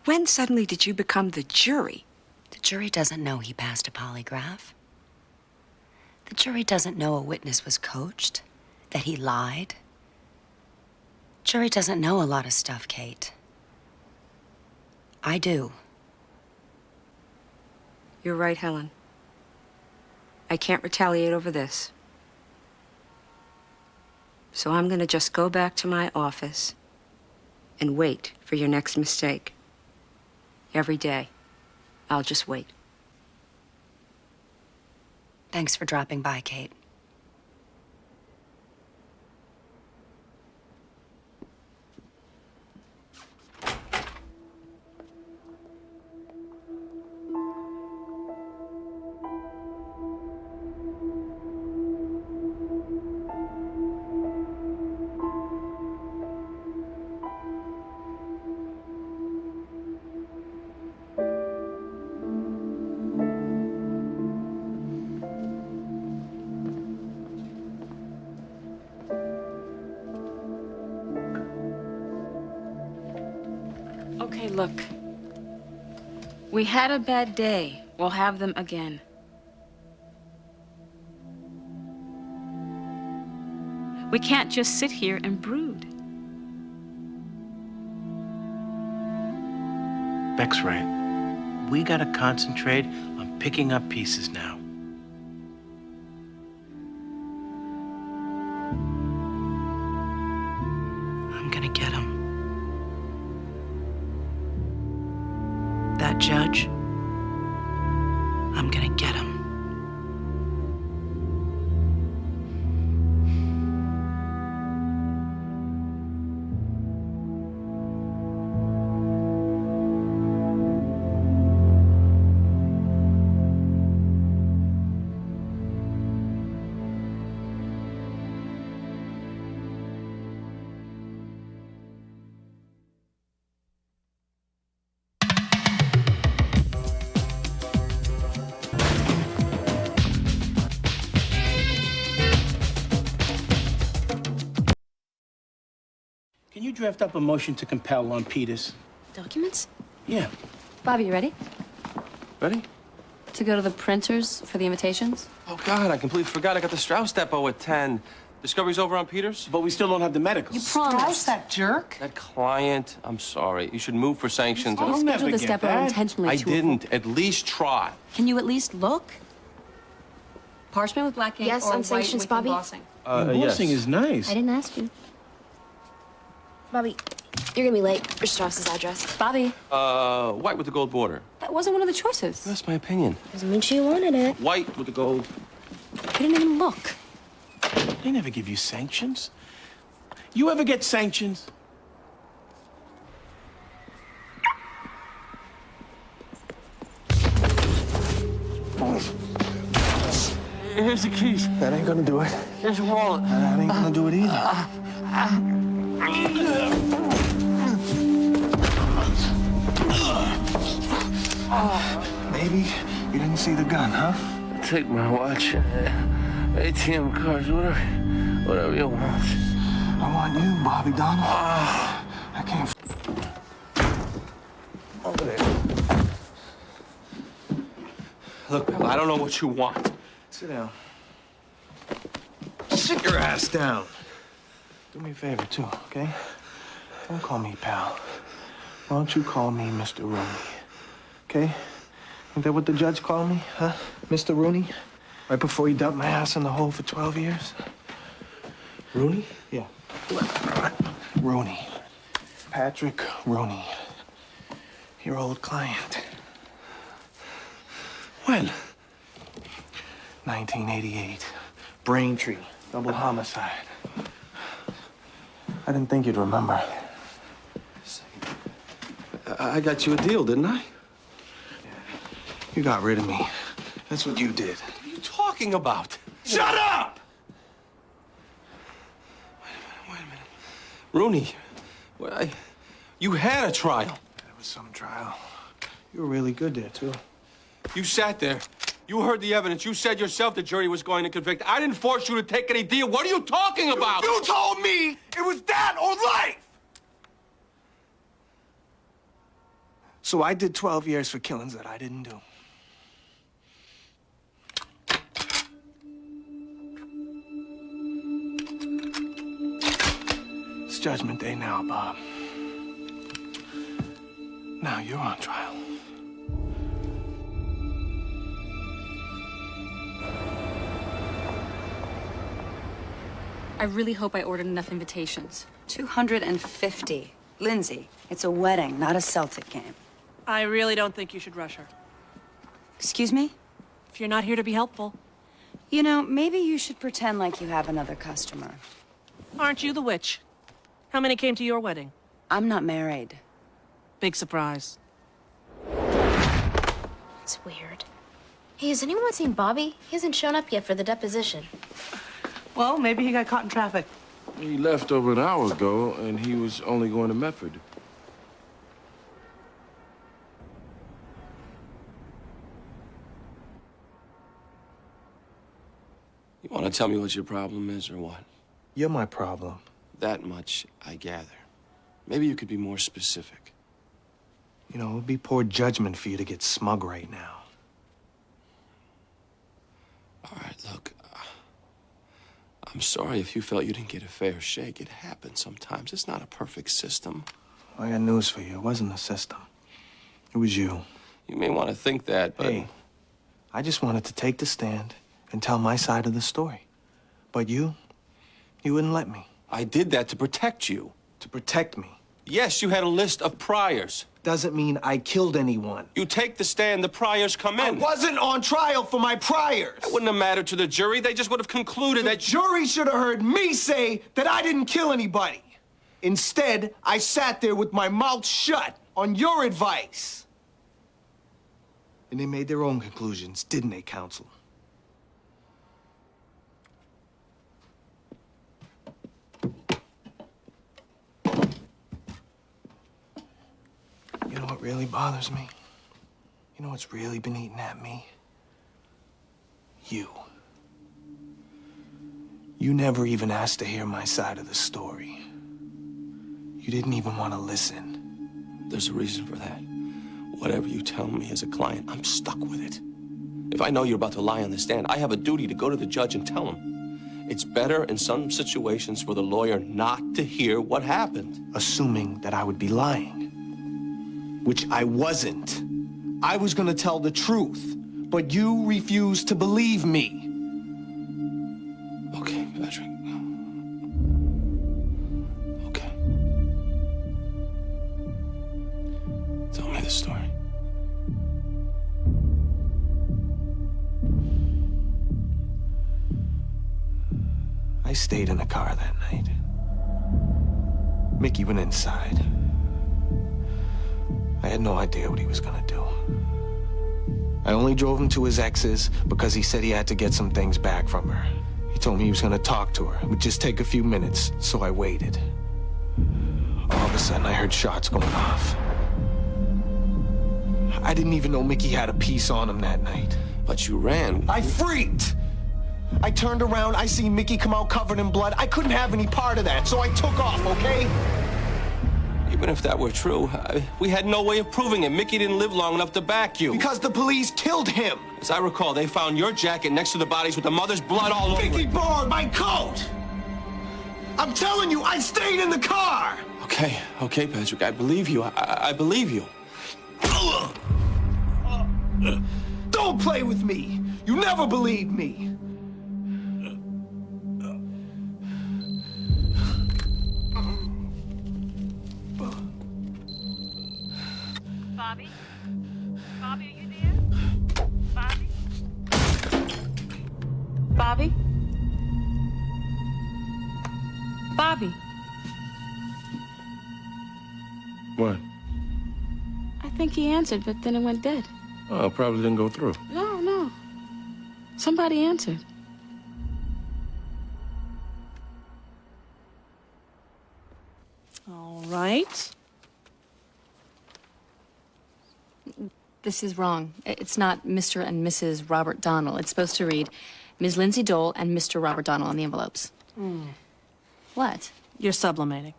When suddenly did you become the jury? The jury doesn't know he passed a polygraph. The jury doesn't know a witness was coached, that he lied. Jury doesn't know a lot of stuff, Kate. I do. You're right, Helen. I can't retaliate over this. So I'm gonna just go back to my office and wait for your next mistake. Every day, I'll just wait. Thanks for dropping by, Kate. Okay, look. We had a bad day. We'll have them again. We can't just sit here and brood. Beck's right. We gotta concentrate on picking up pieces now. I'm gonna get him. That judge, I'm gonna get him. Can you draft up a motion to compel on Peters? Documents? Yeah. Bobby, you ready? Ready? To go to the printers for the invitations? Oh, God, I completely forgot. I got the Strauss depot at 10. Discovery's over on Peters? But we still don't have the medicals. You promised. that jerk? That client, I'm sorry. You should move for sanctions. You scheduled this depot intentionally I to didn't. At least try. Can you at least look? Parchment with black ink Yes, or on white sanctions, with Bobby. embossing? Embossing is nice. I didn't ask you. Bobby, you're gonna be late for Strauss's address. Bobby. White with the gold border. That wasn't one of the choices. That's my opinion. Doesn't mean she wanted it. White with the gold. You didn't even look. They never give you sanctions. You ever get sanctions? Here's the keys. That ain't gonna do it. Here's your wallet. That ain't gonna do it either. Maybe you didn't see the gun, huh? Take my watch, ATM cards, whatever you want. I want you, Bobby Donald. I can't. Over there. Look, pal, I don't know what you want. Sit down. Sit your ass down. Do me a favor, too, okay? Don't call me pal. Why don't you call me Mr. Rooney, okay? Ain't that what the judge called me, huh? Mr. Rooney? Right before he dumped my ass in the hole for 12 years? Rooney? Yeah. Rooney. Patrick Rooney. Your old client. When? 1988. Braintree. Double homicide. I didn't think you'd remember. I got you a deal, didn't I? You got rid of me. That's what you did. What are you talking about? Shut up! Wait a minute. Rooney, you had a trial. There was some trial. You were really good there, too. You sat there. You heard the evidence. You said yourself the jury was going to convict. I didn't force you to take any deal. What are you talking about? You told me it was that or life! So I did 12 years for killings that I didn't do. It's Judgment Day now, Bob. Now you're on trial. I really hope I ordered enough invitations. 250. Lindsay, it's a wedding, not a Celtic game. I really don't think you should rush her. Excuse me? If you're not here to be helpful. You know, maybe you should pretend like you have another customer. Aren't you the witch? How many came to your wedding? I'm not married. Big surprise. It's weird. Hey, has anyone seen Bobby? He hasn't shown up yet for the deposition. Well, maybe he got caught in traffic. He left over an hour ago, and he was only going to Medford. You want to tell me what your problem is or what? You're my problem. That much I gather. Maybe you could be more specific. You know, it would be poor judgment for you to get smug right now. All right, look. I'm sorry if you felt you didn't get a fair shake. It happens sometimes. It's not a perfect system. I got news for you. It wasn't the system. It was you. You may want to think that, but... Hey, I just wanted to take the stand and tell my side of the story. But you wouldn't let me. I did that to protect you. To protect me? Yes, you had a list of priors. Doesn't mean I killed anyone. You take the stand, the priors come in. I wasn't on trial for my priors. It wouldn't have mattered to the jury. They just would have concluded that... The jury should have heard me say that I didn't kill anybody. Instead, I sat there with my mouth shut on your advice. And they made their own conclusions, didn't they, counsel? You know what really bothers me? You know what's really been eating at me? You. You never even asked to hear my side of the story. You didn't even want to listen. There's a reason for that. Whatever you tell me as a client, I'm stuck with it. If I know you're about to lie on the stand, I have a duty to go to the judge and tell him. It's better in some situations for the lawyer not to hear what happened. Assuming that I would be lying. Which I wasn't. I was gonna tell the truth, but you refused to believe me. Okay, Patrick. Okay. Tell me the story. I stayed in the car that night. Mickey went inside. I had no idea what he was gonna do. I only drove him to his ex's because he said he had to get some things back from her. He told me he was gonna talk to her. It would just take a few minutes, so I waited. All of a sudden, I heard shots going off. I didn't even know Mickey had a piece on him that night. But you ran. I freaked! I turned around, I seen Mickey come out covered in blood. I couldn't have any part of that, so I took off, okay? Even if that were true, we had no way of proving it. Mickey didn't live long enough to back you. Because the police killed him. As I recall, they found your jacket next to the bodies with the mother's blood all over it. Mickey borrowed my coat! I'm telling you, I stayed in the car! Okay, Patrick, I believe you. I believe you. Don't play with me. You never believed me. Bobby? Bobby, are you there? Bobby? Bobby? Bobby? What? I think he answered, but then it went dead. Oh, it probably didn't go through. No. Somebody answered. All right. This is wrong. It's not Mr. and Mrs. Robert Donnell. It's supposed to read Ms. Lindsay Dole and Mr. Robert Donnell on the envelopes. What? You're sublimating.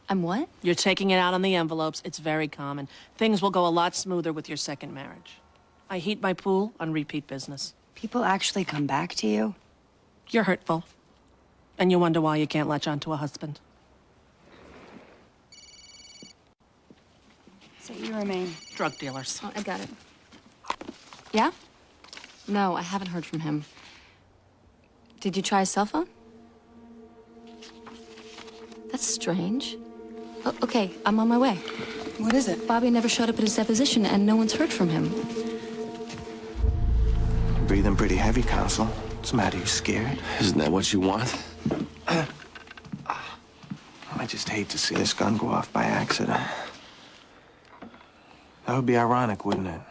I'm what? You're taking it out on the envelopes. It's very common. Things will go a lot smoother with your second marriage. I heat my pool on repeat business. People actually come back to you? You're hurtful. And you wonder why you can't latch onto a husband. So you remain. Drug dealers. Oh, I got it. Yeah? No, I haven't heard from him. Did you try his cell phone? That's strange. Oh, okay, I'm on my way. What is it? Bobby never showed up at his deposition, and no one's heard from him. Breathing pretty heavy, Counsel. What's the matter? You scared? Isn't that what you want? I just hate to see this gun go off by accident. That would be ironic, wouldn't it?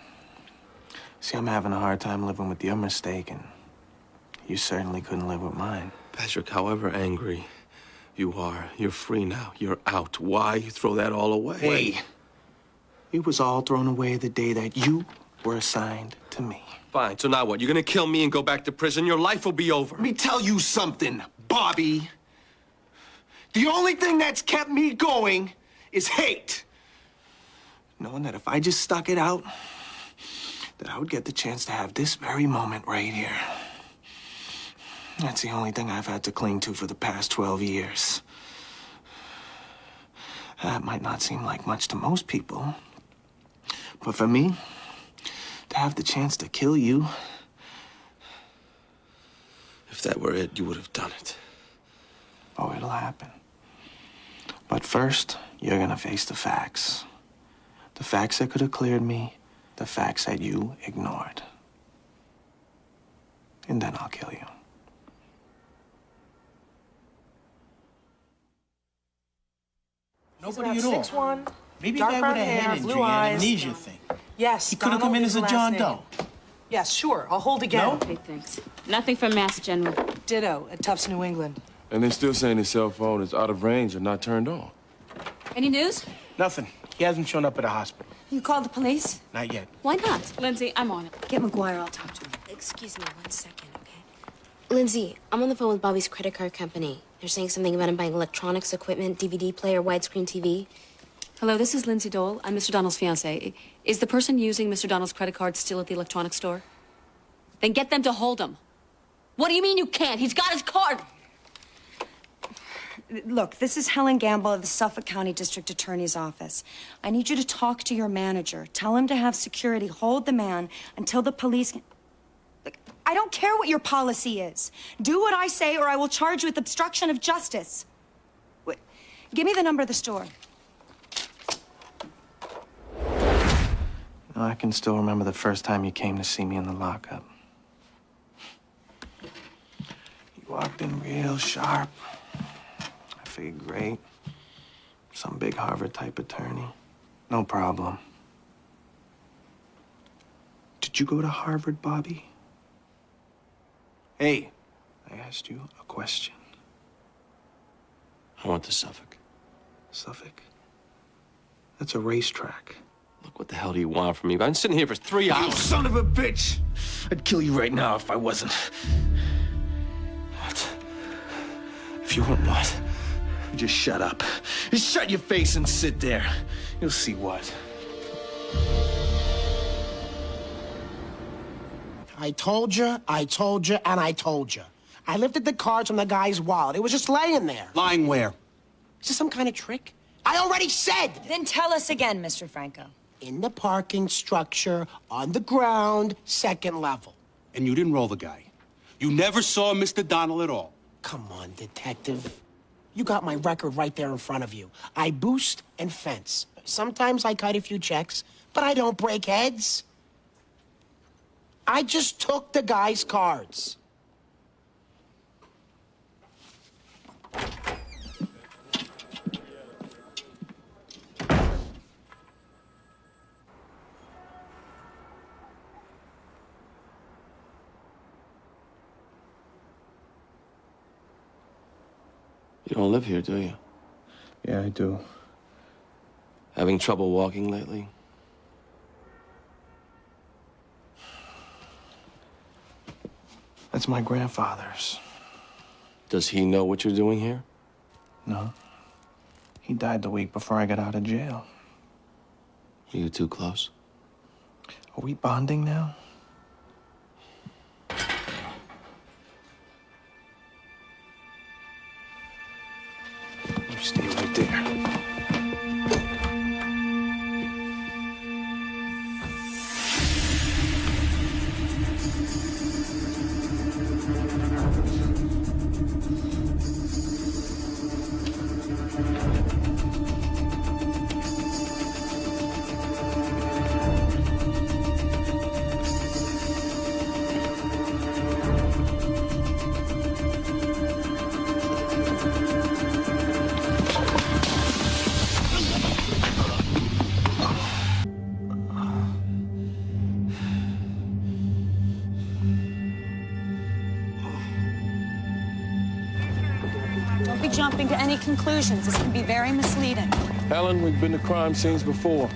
See, I'm having a hard time living with your mistake, and you certainly couldn't live with mine. Patrick, however angry you are, you're free now. You're out. Why you throw that all away? Hey, it was all thrown away the day that you were assigned to me. Fine, so now what? You're gonna kill me and go back to prison? Your life will be over. Let me tell you something, Bobby. The only thing that's kept me going is hate. Knowing that if I just stuck it out, that I would get the chance to have this very moment right here. That's the only thing I've had to cling to for the past 12 years. That might not seem like much to most people, but for me, to have the chance to kill you... If that were it, you would have done it. Oh, it'll happen. But first, you're gonna face the facts. The facts that could have cleared me, the facts that you ignored. And then I'll kill you. Nobody at all. 6'1", Maybe dark that brown would have hair, head injury blue and eyes. amnesia thing. Yes, He could have come Donald in is as a the John last Doe. name. Yes, sure. I'll hold again. No? Okay, thanks. Nothing from Mass General. Ditto at Tufts, New England. And they're still saying his cell phone is out of range and not turned on. Any news? Nothing. He hasn't shown up at the hospital. You called the police? Not yet. Why not? Lindsay, I'm on it. Get McGuire, I'll talk to him. Excuse me 1 second, okay? Lindsay, I'm on the phone with Bobby's credit card company. They're saying something about him buying electronics equipment, DVD player, widescreen TV. Hello, this is Lindsay Dole. I'm Mr. Donnell's fiancée. Is the person using Mr. Donnell's credit card still at the electronics store? Then get them to hold him. What do you mean you can't? He's got his card. Look, this is Helen Gamble of the Suffolk County District Attorney's Office. I need you to talk to your manager. Tell him to have security hold the man until the police can... Look, I don't care what your policy is. Do what I say or I will charge you with obstruction of justice. Wait, give me the number of the store. I can still remember the first time you came to see me in the lockup. You walked in real sharp. I figured, great. Some big Harvard-type attorney. No problem. Did you go to Harvard, Bobby? Hey, I asked you a question. I went to Suffolk. Suffolk? That's a racetrack. Look, what the hell do you want from me? I've been sitting here for 3 hours. You son of a bitch! I'd kill you right now if I wasn't. What? If you weren't what? Just shut up. Just shut your face and sit there. You'll see what. I told you, and I told you. I lifted the cards from the guy's wallet. It was just laying there. Lying where? Is this some kind of trick? I already said! Then tell us again, Mr. Franco. in the parking structure, on the ground, second level. And you didn't roll the guy. You never saw Mr. Donnell at all. Come on, detective. You got my record right there in front of you. I boost and fence. Sometimes I cut a few checks, but I don't break heads. I just took the guy's cards. You don't live here, do you? Yeah, I do. Having trouble walking lately? That's my grandfather's. Does he know what you're doing here? No. He died the week before I got out of jail. Are you two close? Are we bonding now? You stay right there. Don't be jumping to any conclusions. This can be very misleading. Helen, we've been to crime scenes before.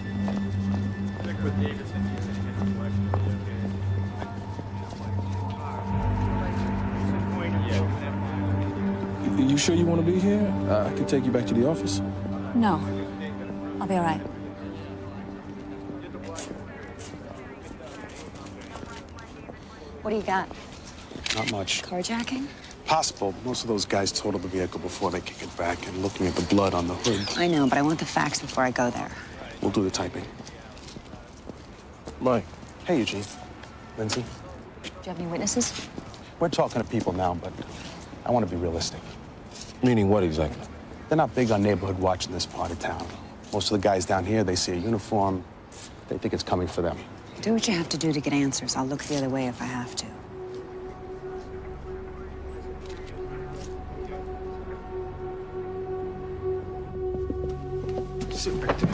You sure you want to be here? I can take you back to the office. No. I'll be all right. What do you got? Not much. Carjacking? Possible. Most of those guys totaled the vehicle before they kick it back, and looking at the blood on the hood. I know, but I want the facts before I go there. We'll do the typing. Mike. Hey, Eugene. Lindsay. Do you have any witnesses? We're talking to people now, but I want to be realistic. Meaning what exactly? They're not big on neighborhood watch in this part of town. Most of the guys down here, they see a uniform, they think it's coming for them. Do what you have to do to get answers. I'll look the other way if I have to. Sit right there.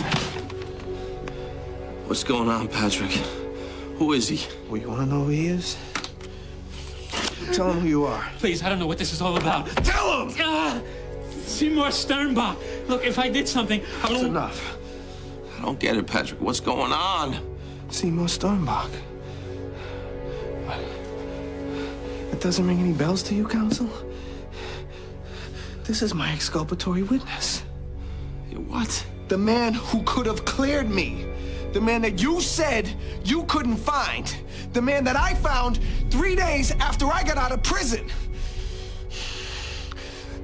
What's going on, Patrick? Who is he? Well, you want to know who he is? Tell him who you are. Please, I don't know what this is all about. Tell him! Seymour Sternbach. Look, if I did something, I That's will... enough. I don't get it, Patrick. What's going on? Seymour Sternbach. It doesn't ring any bells to you, counsel? This is my exculpatory witness. What? The man who could have cleared me. The man that you said you couldn't find. The man that I found 3 days after I got out of prison.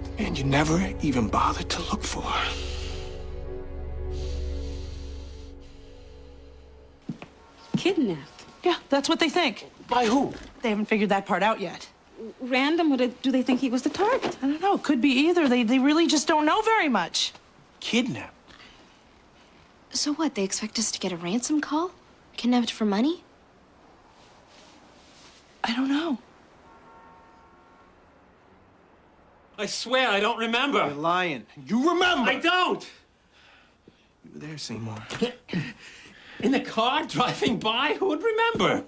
The man you never even bothered to look for. Kidnapped? Yeah, that's what they think. By who? They haven't figured that part out yet. Random? Do they think he was the target? I don't know. Could be either. They really just don't know very much. Kidnapped? So what? They expect us to get a ransom call? Kidnapped for money? I don't know. I swear I don't remember. You're lying. You remember! I don't! You were there, Seymour. In the car, driving by? Who would remember?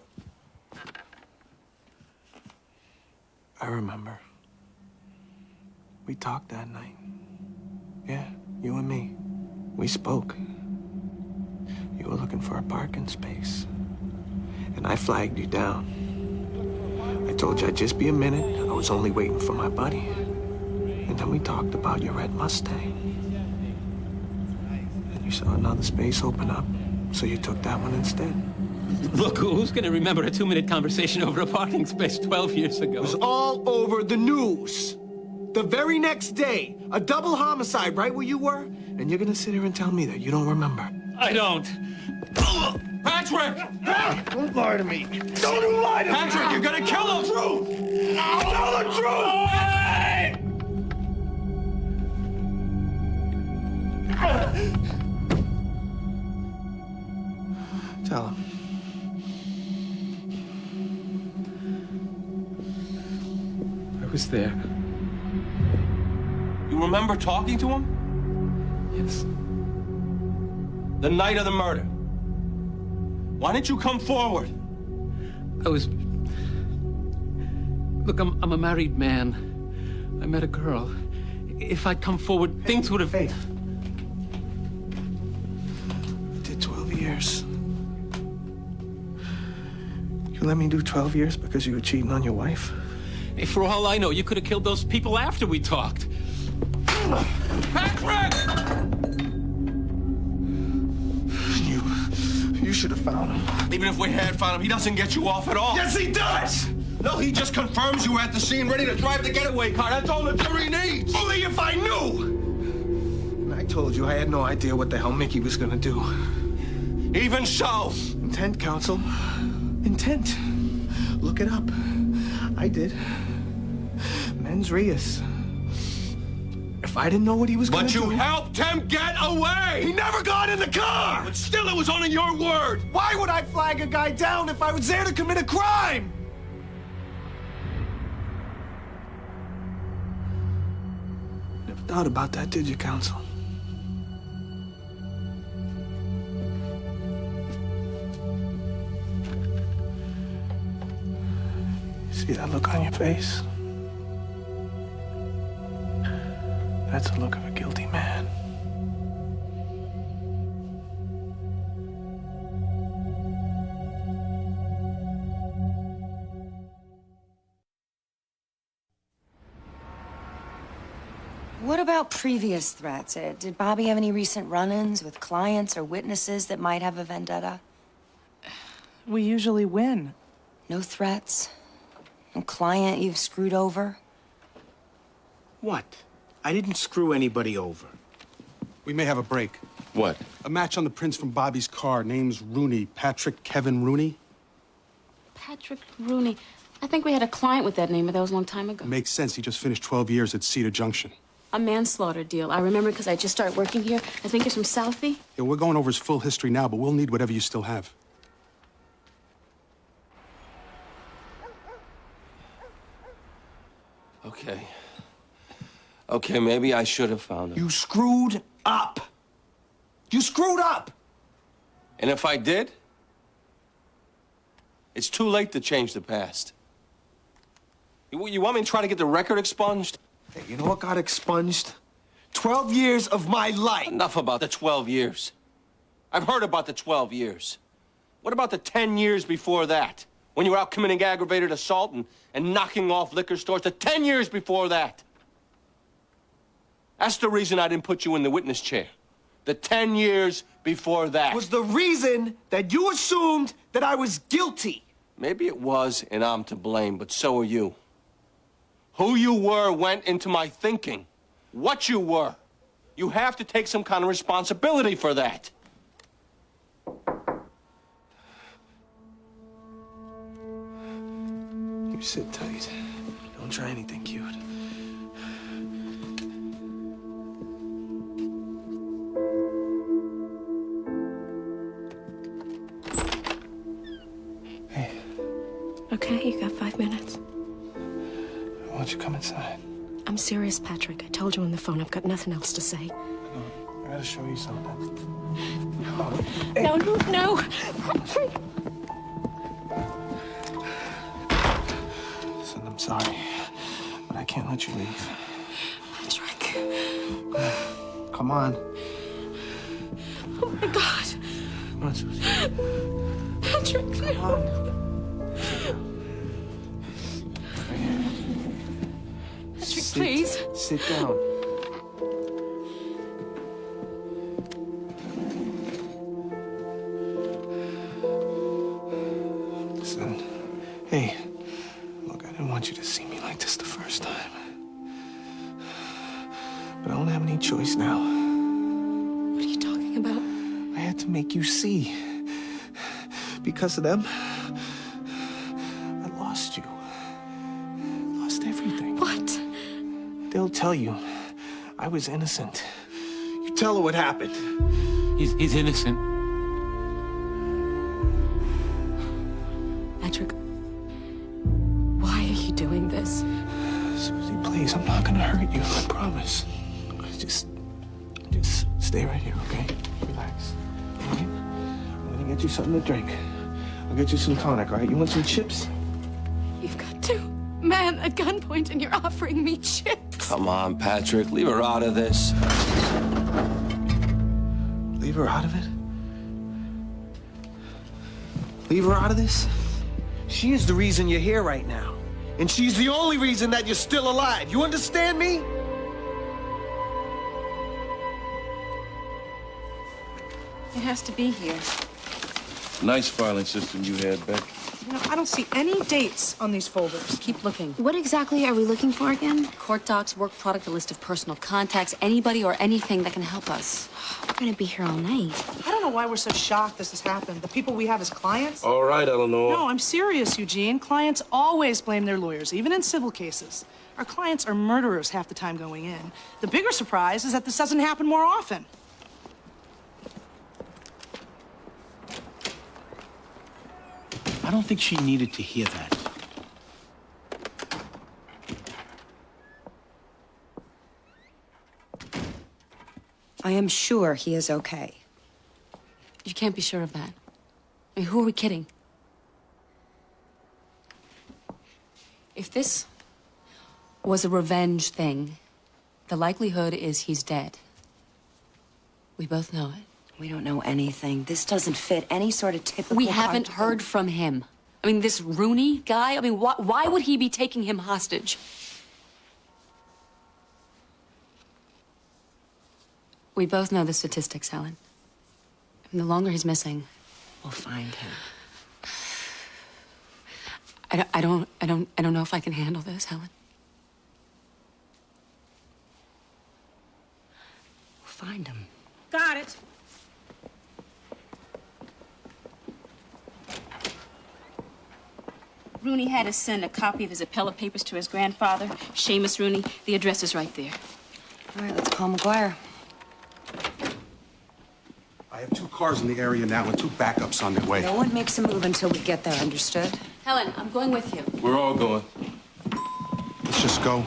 I remember. We talked that night. Yeah, you and me. We spoke. You were looking for a parking space. And I flagged you down. I told you I'd just be a minute. I was only waiting for my buddy. And then we talked about your red Mustang. And you saw another space open up, so you took that one instead. Look, who's gonna remember a 2-minute conversation over a parking space 12 years ago? It was all over the news. The very next day, a double homicide right where you were, and you're gonna sit here and tell me that you don't remember. I don't. Patrick! Don't lie to me. Don't you lie to me. Patrick, you're gonna kill him! Truth. Tell the truth. Tell him. I was there. You remember talking to him? Yes. The night of the murder. Why didn't you come forward? Look, I'm a married man. I met a girl. If I'd come forward, things would have... Hey. You did 12 years. You let me do 12 years because you were cheating on your wife? Hey, for all I know, you could have killed those people after we talked. Patrick! You should have found him. Even if we had found him, he doesn't get you off at all. Yes, he does! No, he just confirms you were at the scene ready to drive the getaway car. That's all the jury needs. Only if I knew! And I told you I had no idea what the hell Mickey was gonna do. Even so. Intent, counsel. Intent. Look it up. I did. Mens res. If I didn't know what he was gonna do... But you helped him get away! He never got in the car! But still, it was only your word! Why would I flag a guy down if I was there to commit a crime? Never thought about that, did you, counsel? See that look on your face? That's the look of a guilty man. What about previous threats? Did Bobby have any recent run-ins with clients or witnesses that might have a vendetta? We usually win. No threats? No client you've screwed over? What? I didn't screw anybody over. We may have a break. What? A match on the prints from Bobby's car. Name's Rooney. Patrick Kevin Rooney. Patrick Rooney. I think we had a client with that name, but that was a long time ago. Makes sense. He just finished 12 years at Cedar Junction. A manslaughter deal. I remember because I just started working here. I think it's from Southie. Yeah, we're going over his full history now, but we'll need whatever you still have. Okay. Okay, maybe I should have found him. You screwed up. You screwed up. And if I did, it's too late to change the past. You want me to try to get the record expunged? Hey, you know what got expunged? 12 years of my life. Enough about the 12 years. I've heard about the 12 years. What about the 10 years before that? When you were out committing aggravated assault and knocking off liquor stores? The 10 years before that. That's the reason I didn't put you in the witness chair. The 10 years before that. Was the reason that you assumed that I was guilty. Maybe it was, and I'm to blame, but so are you. Who you were went into my thinking. What you were. You have to take some kind of responsibility for that. You sit tight. Don't try anything cute. Hey. Okay, you got 5 minutes. Why don't you come inside? I'm serious, Patrick. I told you on the phone. I've got nothing else to say. I gotta show you something. No, no, no. Patrick! Listen, I'm sorry, but I can't let you leave. Patrick. Come on. Oh, my God. Come on, Susie. Patrick, come on. Patrick, please. Sit down. Listen. Hey, look, I didn't want you to see me like this the first time. But I don't have any choice now. What are you talking about? I had to make you see. Because of them, I lost you. Lost everything. What? They'll tell you I was innocent. You tell her what happened. He's innocent. Patrick, why are you doing this? Susie, please, I'm not gonna hurt you, I promise. Just stay right here, okay? Relax. All right? I'm gonna get you something to drink. I'll get you some tonic, all right? You want some chips? You've got two men at gunpoint and you're offering me chips. Come on, Patrick. Leave her out of this. Leave her out of it? Leave her out of this? She is the reason you're here right now. And she's the only reason that you're still alive. You understand me? It has to be here. Nice filing system you had, Beck. You know, I don't see any dates on these folders. Keep looking. What exactly are we looking for again? Court docs, work product, a list of personal contacts, anybody or anything that can help us. We're gonna be here all night. I don't know why we're so shocked this has happened. The people we have as clients? All right, Eleanor. No, I'm serious, Eugene. Clients always blame their lawyers, even in civil cases. Our clients are murderers half the time going in. The bigger surprise is that this doesn't happen more often. I don't think she needed to hear that. I am sure he is okay. You can't be sure of that. I mean, who are we kidding? If this was a revenge thing, the likelihood is he's dead. We both know it. We don't know anything. This doesn't fit any sort of typical... We haven't heard from him. I mean, this Rooney guy, I mean, why would he be taking him hostage? We both know the statistics, Helen. And the longer he's missing, we'll find him. I don't know if I can handle this, Helen. We'll find him. Got it. Rooney had us send a copy of his appellate papers to his grandfather, Seamus Rooney. The address is right there. All right, let's call McGuire. I have 2 cars in the area now and 2 backups on their way. No one makes a move until we get there, understood? Helen, I'm going with you. We're all going. Let's just go.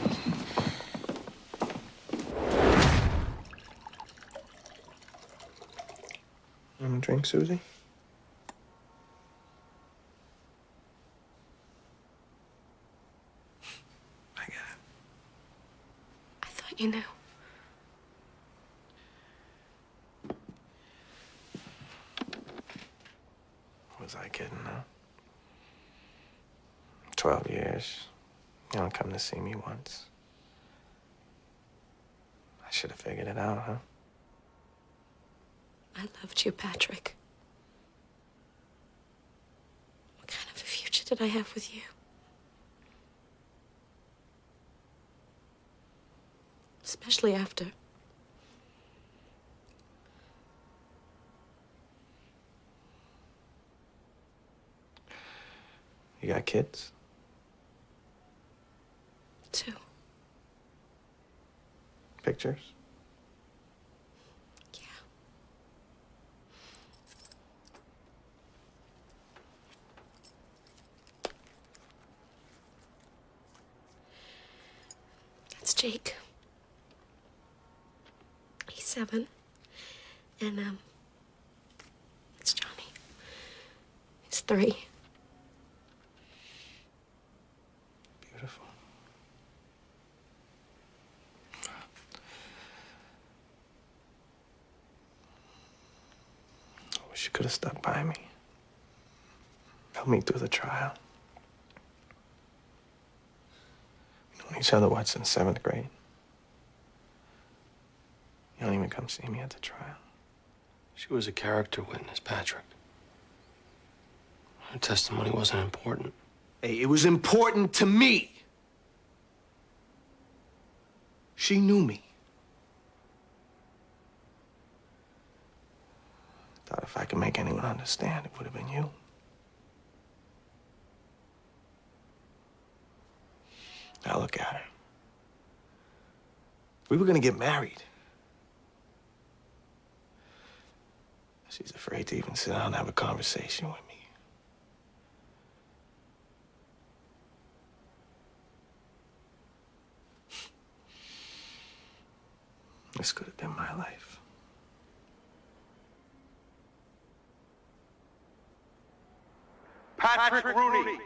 You want a drink, Susie? I thought you knew. Was I kidding, huh? 12 years. You don't come to see me once. I should have figured it out, huh? I loved you, Patrick. What kind of a future did I have with you? Especially after. You got kids? 2. Pictures? That's Jake. He's 7. And, it's Johnny. He's 3. Beautiful. I wish you could have stuck by me. Helped me through the trial. We've known each other, what, since 7th grade? You don't even come see me at the trial. She was a character witness, Patrick. Her testimony wasn't important. Hey, it was important to me. She knew me. thought if I could make anyone understand, it would have been you. Now look at her. We were gonna get married. She's afraid to even sit down and have a conversation with me. This could have been my life. Patrick Rooney.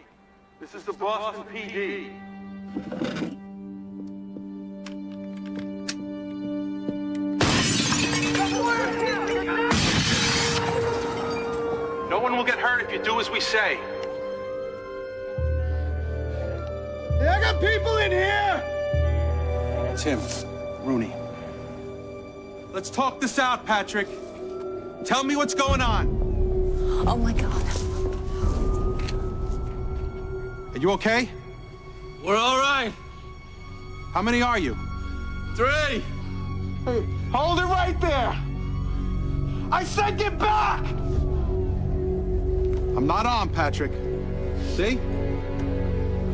This is the Boston PD. No one will get hurt if you do as we say. Hey, I got people in here! It's him, Rooney. Let's talk this out, Patrick. Tell me what's going on. Oh, my God. Are you okay? We're all right. How many are you? 3. Hey, hold it right there! I said get back! I'm not on, Patrick. See?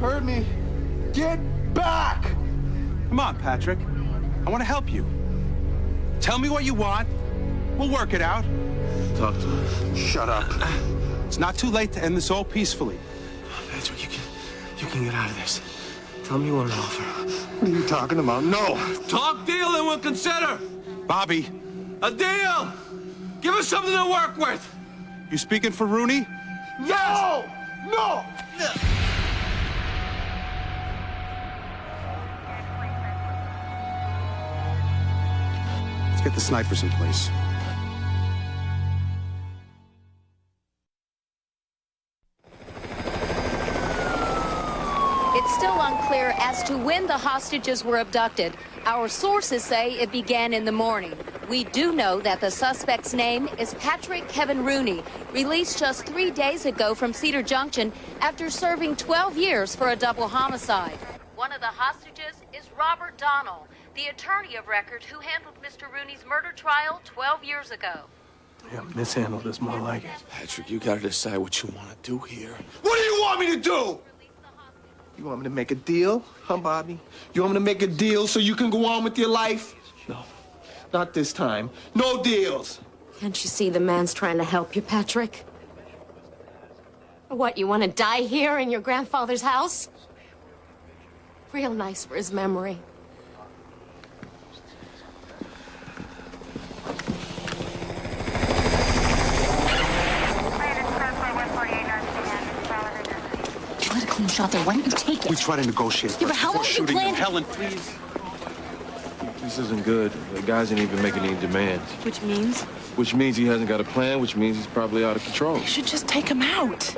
Heard me. Get back! Come on, Patrick. I want to help you. Tell me what you want. We'll work it out. Talk to me. Shut up. It's not too late to end this all peacefully. Patrick, you can get out of this. Tell me you want an offer. What are you talking about? No! Talk deal and we'll consider. Bobby. A deal! Give us something to work with. You speaking for Rooney? Yes! No! Let's get the snipers in place. It's still unclear as to when the hostages were abducted. Our sources say it began in the morning. We do know that the suspect's name is Patrick Kevin Rooney, released just 3 days ago from Cedar Junction after serving 12 years for a double homicide. One of the hostages is Robert Donnell, the attorney of record who handled Mr. Rooney's murder trial 12 years ago. Yeah, mishandled is more like it. Patrick, you gotta decide what you want to do here. What do you want me to do? You want me to make a deal, huh, Bobby? You want me to make a deal so you can go on with your life? No, not this time. No deals. Can't you see the man's trying to help you, Patrick? What, you want to die here in your grandfather's house? Real nice for his memory. You had a clean shot there. Why don't you take it? We try to negotiate. Yeah, but how long you plan? Helen, please. This isn't good. The guy isn't even making any demands. Which means? Which means he hasn't got a plan, which means he's probably out of control. You should just take him out.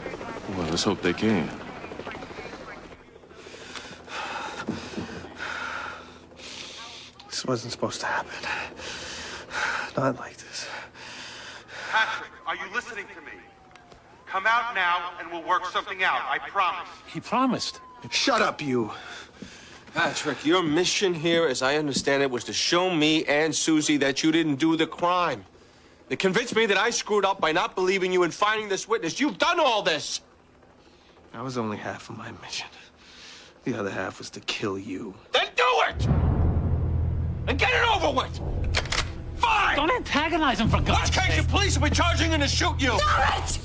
Well, let's hope they can. This wasn't supposed to happen. Not like this. Patrick, are you listening to me? Come out now and we'll work something out, I promise. He promised. Shut up, you. Patrick, your mission here, as I understand it, was to show me and Susie that you didn't do the crime. They convinced me that I screwed up by not believing you and finding this witness. You've done all this. That was only half of my mission. The other half was to kill you. Then do it! And get it over with! Fine! Don't antagonize him, for God's sake. Worst case, the police will be charging in to shoot you. Stop it!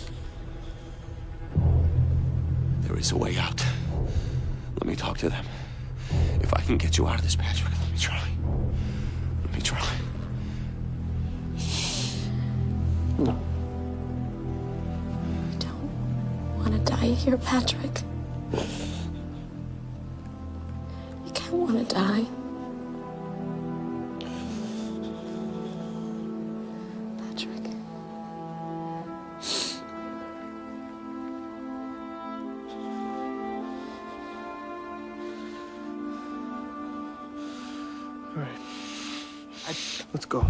There is a way out. Let me talk to them. If I can get you out of this, Patrick, let me try. Let me try. No. I don't want to die here, Patrick. You can't want to die. Patrick. All right. Let's go.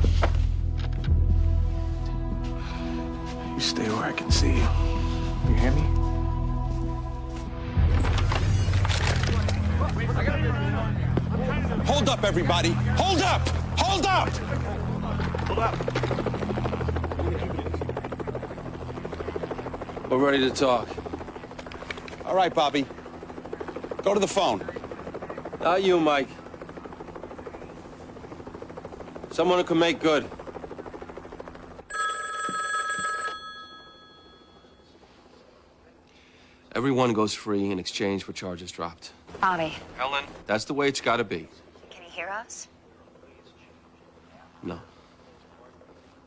You stay where I can see you. You hear me? Hold up, everybody. Hold up! Hold up! Hold up. We're ready to talk. All right, Bobby. Go to the phone. Not you, Mike. Someone who can make good. Everyone goes free in exchange for charges dropped. Bobby, Helen, that's the way it's got to be. can you hear us? No.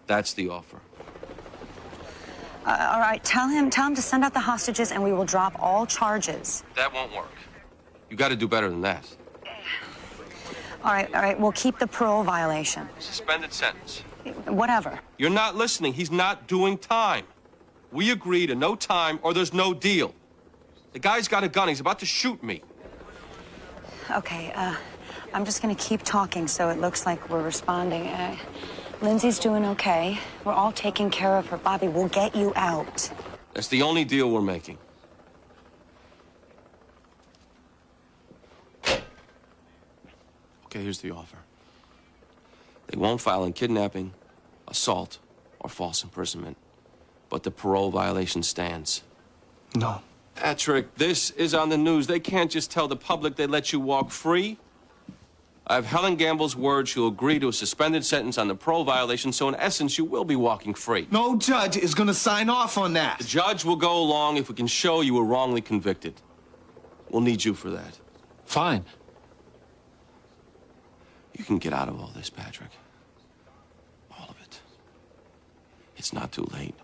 That's the offer. All right, tell him to send out the hostages and we will drop all charges. That won't work. You got to do better than that. All right, we'll keep the parole violation. Suspended sentence. Whatever. You're not listening. He's not doing time. We agree to no time or there's no deal. The guy's got a gun. He's about to shoot me. Okay, I'm just gonna keep talking so it looks like we're responding. Lindsay's doing okay. We're all taking care of her. Bobby, we'll get you out. That's the only deal we're making. Okay, here's the offer. They won't file in kidnapping, assault, or false imprisonment. But the parole violation stands. No. Patrick, this is on the news. They can't just tell the public they let you walk free. I have Helen Gamble's word she'll agree to a suspended sentence on the parole violation, so in essence, you will be walking free. No judge is gonna sign off on that. The judge will go along if we can show you were wrongly convicted. We'll need you for that. Fine. You can get out of all this, Patrick. All of it. It's not too late.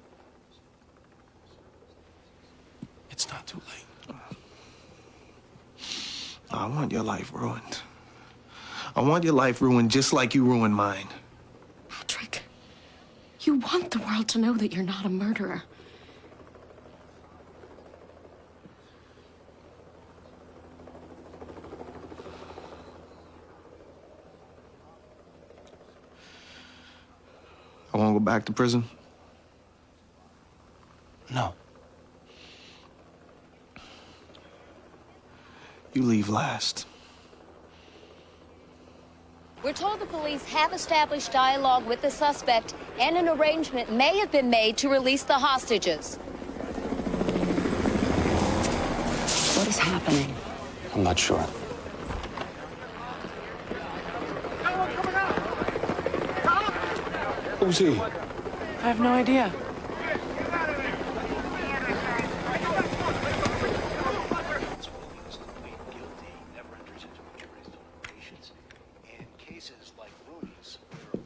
It's not too late. I want your life ruined. I want your life ruined just like you ruined mine. Patrick, you want the world to know that you're not a murderer. I won't go back to prison. No. You leave last. We're told the police have established dialogue with the suspect and an arrangement may have been made to release the hostages. What is happening? I'm not sure. Who's he? I have no idea.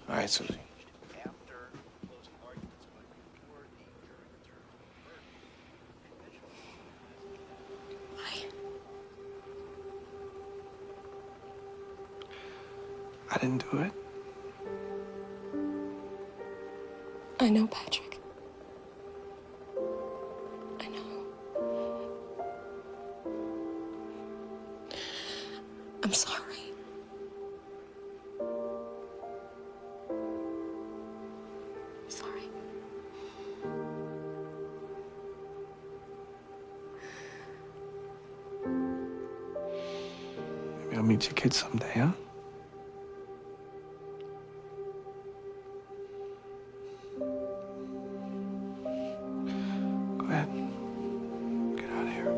All right, Susie. I didn't do it. I know, Patrick. I know. I'm sorry. Sorry. Maybe I'll meet your kids someday, huh? Go ahead. Get out of here.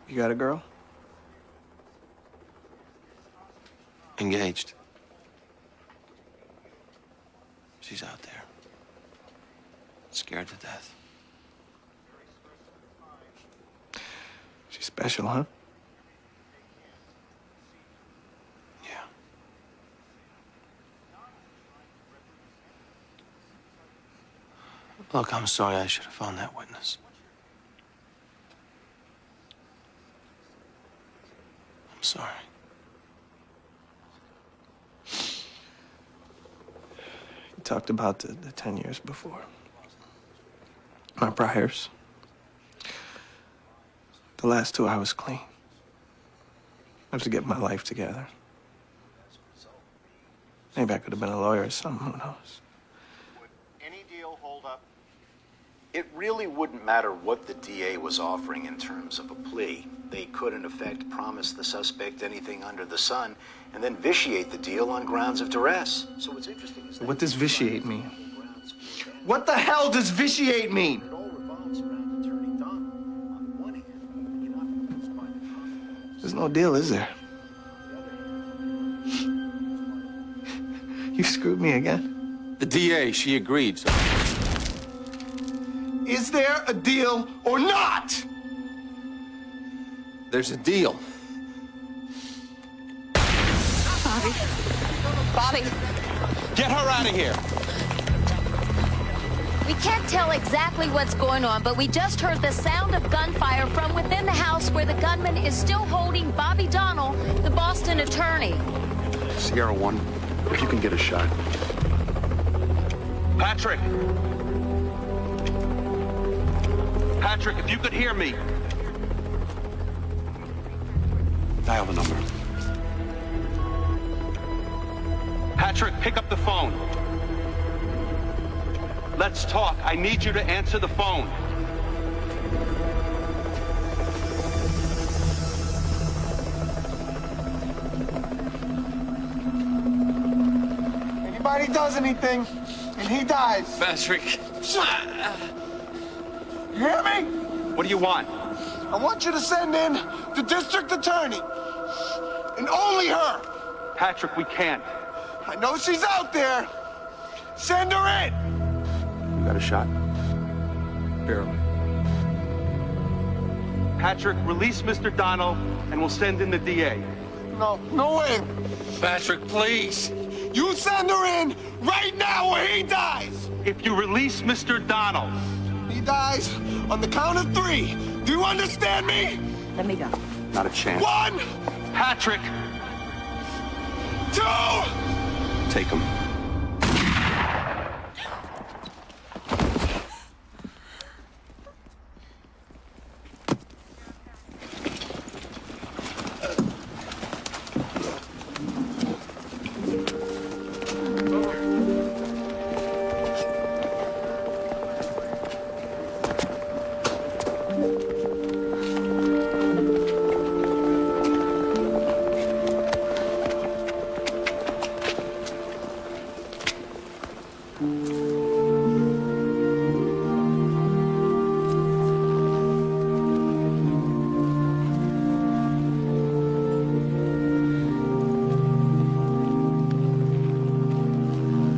You got a girl? Engaged. She's out there. Scared to death. She's special, huh? Yeah. Look, I'm sorry. I should have found that witness. I'm sorry. You talked about the 10 years before. My priors. The last two, I was clean. have to get my life together. Maybe I could have been a lawyer or something, who knows? Any deal hold up? It really wouldn't matter what the DA was offering in terms of a plea. They could, in effect, promise the suspect anything under the sun and then vitiate the deal on grounds of duress. So what's interesting is that... What does vitiate mean? What the hell does vitiate mean? It all revolves around Attorney Donald. On the one hand, you cannot find the confidence. There's no deal, is there? You screwed me again. The DA, she agreed, so... Is there a deal or not? There's a deal. Bobby. Bobby. Get her out of here. We can't tell exactly what's going on, but we just heard the sound of gunfire from within the house where the gunman is still holding Bobby Donnell, the Boston attorney. Sierra 1, if you can get a shot. Patrick! Patrick, if you could hear me. Dial the number. Patrick, pick up the phone. Let's talk. I need you to answer the phone. Anybody does anything, and he dies. Patrick. You hear me? What do you want? I want you to send in the district attorney, and only her. Patrick, we can't. I know she's out there. Send her in. You got a shot? Barely. Patrick, release Mr. Donald, and we'll send in the DA. No, no way. Patrick, please. You send her in right now or he dies. If you release Mr. Donald. He dies on the count of 3. Do you understand me? Let me go. Not a chance. 1, Patrick. 2. Take him.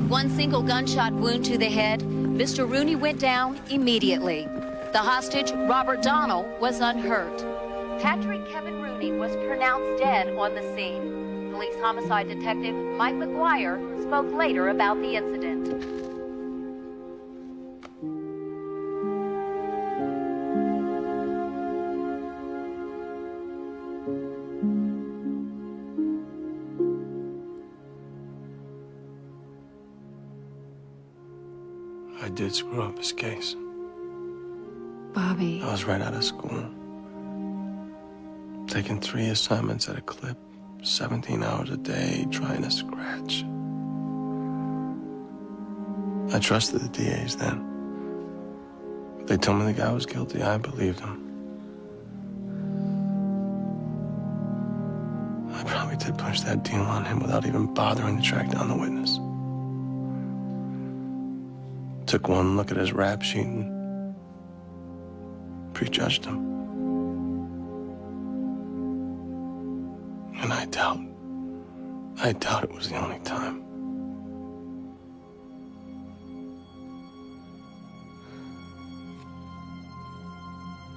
One single gunshot wound to the head, Mr. Rooney went down immediately. The hostage, Robert Donnell, was unhurt. Patrick Kevin Rooney was pronounced dead on the scene. Police homicide detective Mike McGuire spoke later about the incident. I did screw up his case. Bobby. I was right out of school. Taking 3 assignments at a clip, 17 hours a day, trying to scratch. I trusted the DAs then. But they told me the guy was guilty. I believed them. I probably did push that deal on him without even bothering to track down the witness. Took one look at his rap sheet and prejudged him. And I doubt it was the only time.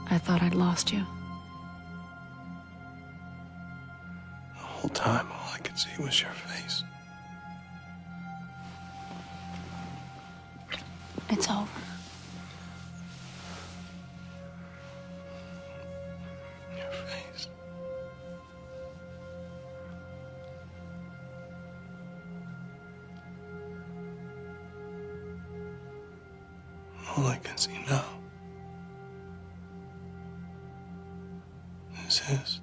I thought I'd lost you. The whole time, all I could see was your face. It's over. Your face. All I can see now is his.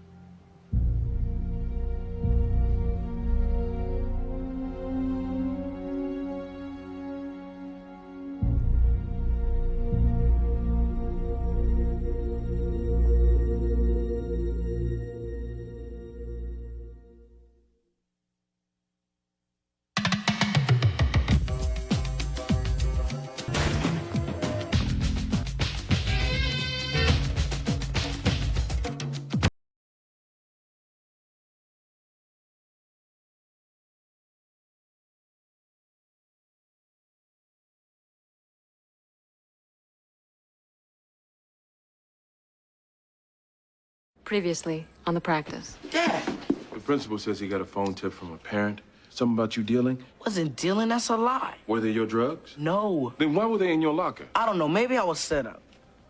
Previously, on the practice. Dad. The principal says he got a phone tip from a parent. Something about you dealing? Wasn't dealing, that's a lie. Were they your drugs? No. Then why were they in your locker? I don't know, maybe I was set up.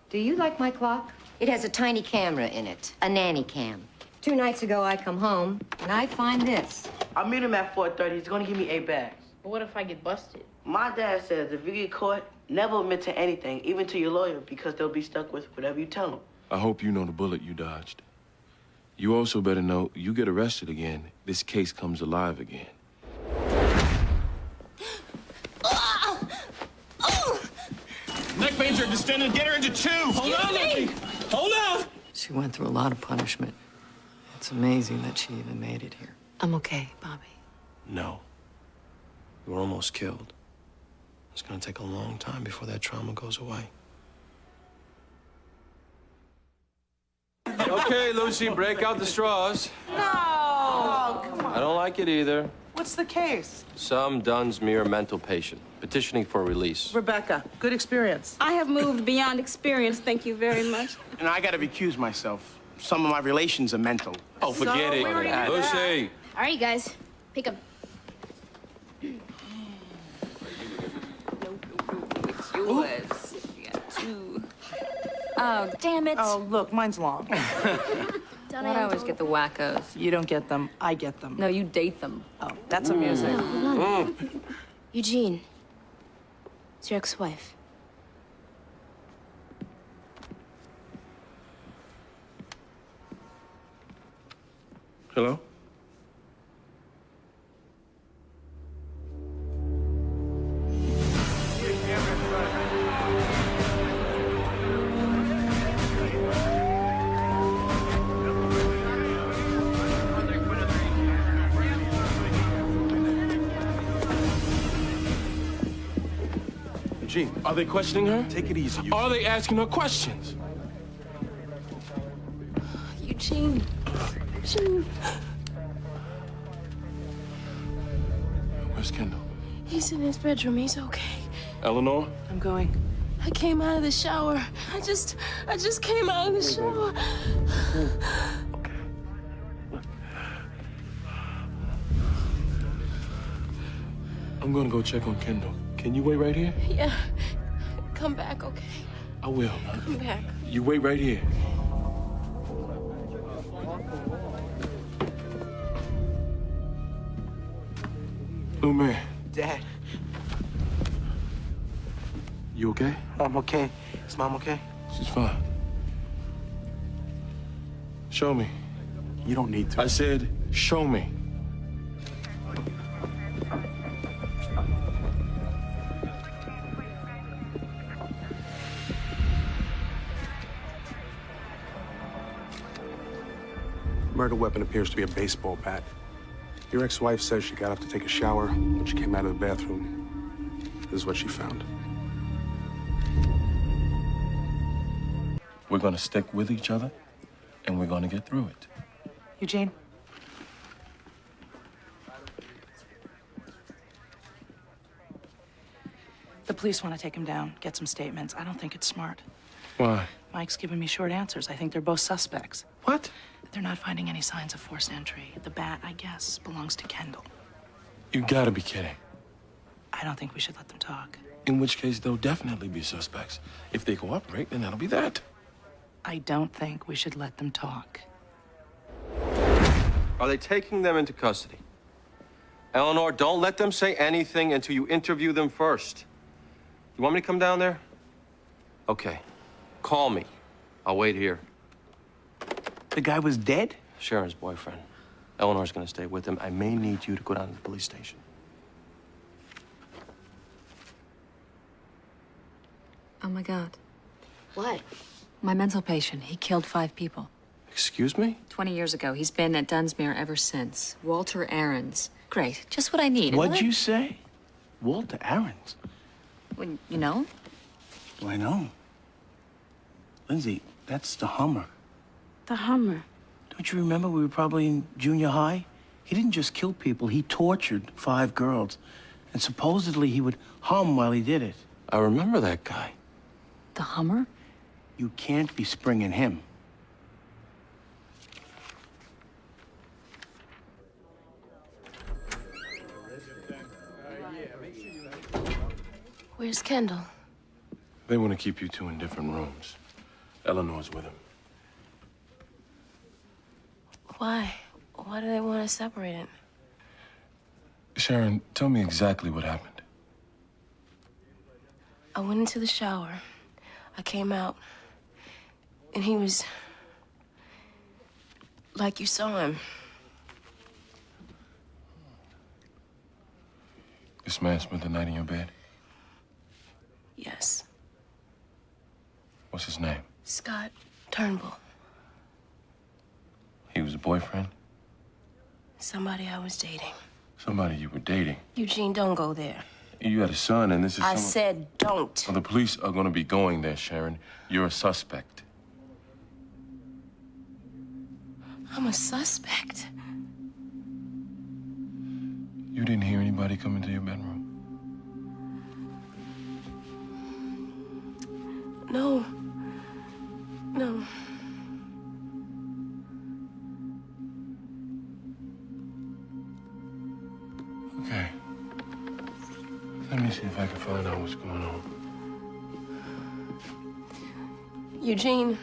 Do you like my clock? It has a tiny camera in it, a nanny cam. 2 nights ago, I come home, and I find this. I meet him at 4:30. He's gonna give me 8 bags. But what if I get busted? My dad says if you get caught, never admit to anything, even to your lawyer, because they'll be stuck with whatever you tell them. I hope you know the bullet you dodged. You also better know you get arrested again, this case comes alive again. Neck veins are distended. Get her into 2. Hold on, Lucy. Hold on. She went through a lot of punishment. It's amazing that she even made it here. I'm okay, Bobby. No. You were almost killed. It's gonna take a long time before that trauma goes away. Okay, Lucy, break out the straws. No! Oh, come on. I don't like it either. What's the case? Some Dunsmuir mental patient petitioning for release. Rebecca, good experience. I have moved beyond experience, thank you very much. And I gotta recuse myself. Some of my relations are mental. Oh, forget it. Lucy! All right, guys, pick up. It's yours. You got 2. Oh, damn it. Oh, look, mine's long. I always get the wackos. You don't get them, I get them. No, you date them. Oh, that's amusing. Eugene, it's your ex-wife. Hello? Eugene, Are they questioning her? take it easy. Are they asking her questions? Eugene. Eugene. Where's Kendall? He's in his bedroom. He's okay. Eleanor? I'm going. I came out of the shower. I just came out of the shower. I'm gonna go check on Kendall. Can you wait right here? Yeah. Come back, okay? I will. Come back. You wait right here. Oh, man. Dad, You okay? I'm okay. Is Mom okay? She's fine. Show me. You don't need to. I said, show me. Murder weapon appears to be a baseball bat. Your ex-wife says she got up to take a shower. When she came out of the bathroom, this is what she found. We're gonna stick with each other, and we're gonna get through it. Eugene? The police want to take him down, get some statements. I don't think it's smart. Why? Mike's giving me short answers. I think they're both suspects. What? They're not finding any signs of forced entry. The bat, I guess, belongs to Kendall. You gotta be kidding. I don't think we should let them talk. In which case, they'll definitely be suspects. If they cooperate, then that'll be that. I don't think we should let them talk. Are they taking them into custody? Eleanor, don't let them say anything until you interview them first. You want me to come down there? Okay. Call me. I'll wait here. The guy was dead? Sharon's boyfriend. Eleanor's gonna stay with him. I may need you to go down to the police station. Oh, my God. What? My mental patient. He killed 5 people. Excuse me? 20 years ago. He's been at Dunsmuir ever since. Walter Ahrens. Great. Just what I need. What'd you say? Walter Ahrens? Well, you know? Do I know? Lindsay, that's the Hummer. The Hummer. Don't you remember we were probably in junior high? He didn't just kill people, he tortured 5 girls. And supposedly he would hum while he did it. I remember that guy. The Hummer? You can't be springing him. Where's Kendall? They want to keep you two in different rooms. Eleanor's with him. Why? Why do they want us separated? Sharon, tell me exactly what happened. I went into the shower. I came out, and he was like you saw him. This man spent the night in your bed? Yes. What's his name? Scott Turnbull. He was a boyfriend? Somebody I was dating. Somebody you were dating? Eugene, don't go there. You had a son, and this is I said don't. Well, the police are going to be going there, Sharon. You're a suspect. I'm a suspect. You didn't hear anybody come into your bedroom? No. No. Okay. Let me see if I can find out what's going on. Eugene.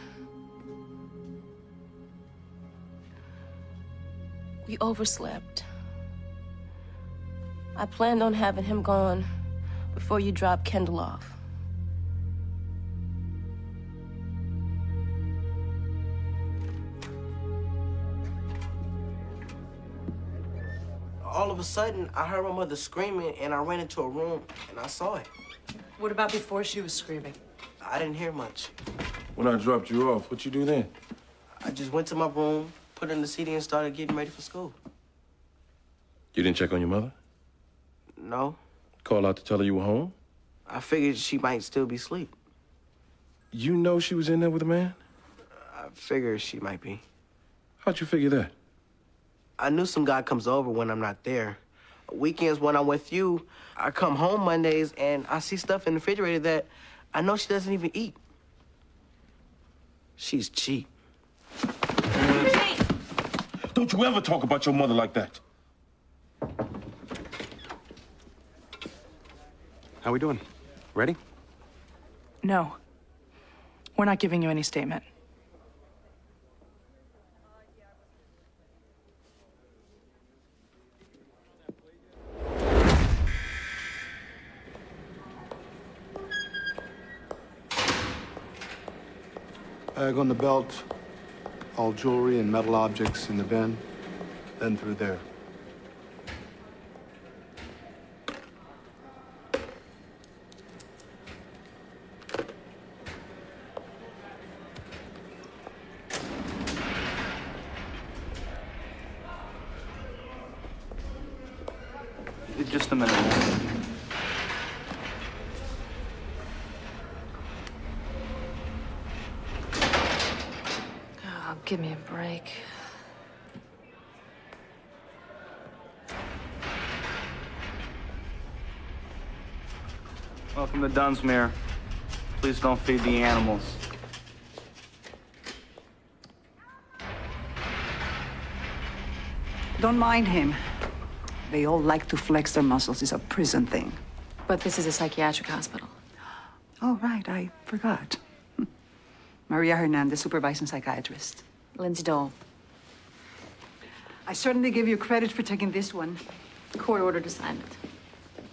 We overslept. I planned on having him gone before you dropped Kendall off. All of a sudden, I heard my mother screaming, and I ran into a room, and I saw it. What about before she was screaming? I didn't hear much. When I dropped you off, what'd you do then? I just went to my room, put in the CD, and started getting ready for school. You didn't check on your mother? No. Call out to tell her you were home? I figured she might still be asleep. You know she was in there with a man? I figured she might be. How'd you figure that? I knew some guy comes over when I'm not there. Weekends when I'm with you, I come home Mondays and I see stuff in the refrigerator that I know she doesn't even eat. She's cheap. Don't you ever talk about your mother like that. How we doing? Ready? No. We're not giving you any statement. Bag on the belt, all jewelry and metal objects in the bin, then through there. Just a minute. Oh, give me a break. Welcome to Dunsmuir. Please don't feed the animals. Don't mind him. They all like to flex their muscles. It's a prison thing. But this is a psychiatric hospital. Oh, right. I forgot. Maria Hernandez, supervising psychiatrist. Lindsay Dole. I certainly give you credit for taking this one. Court-ordered assignment.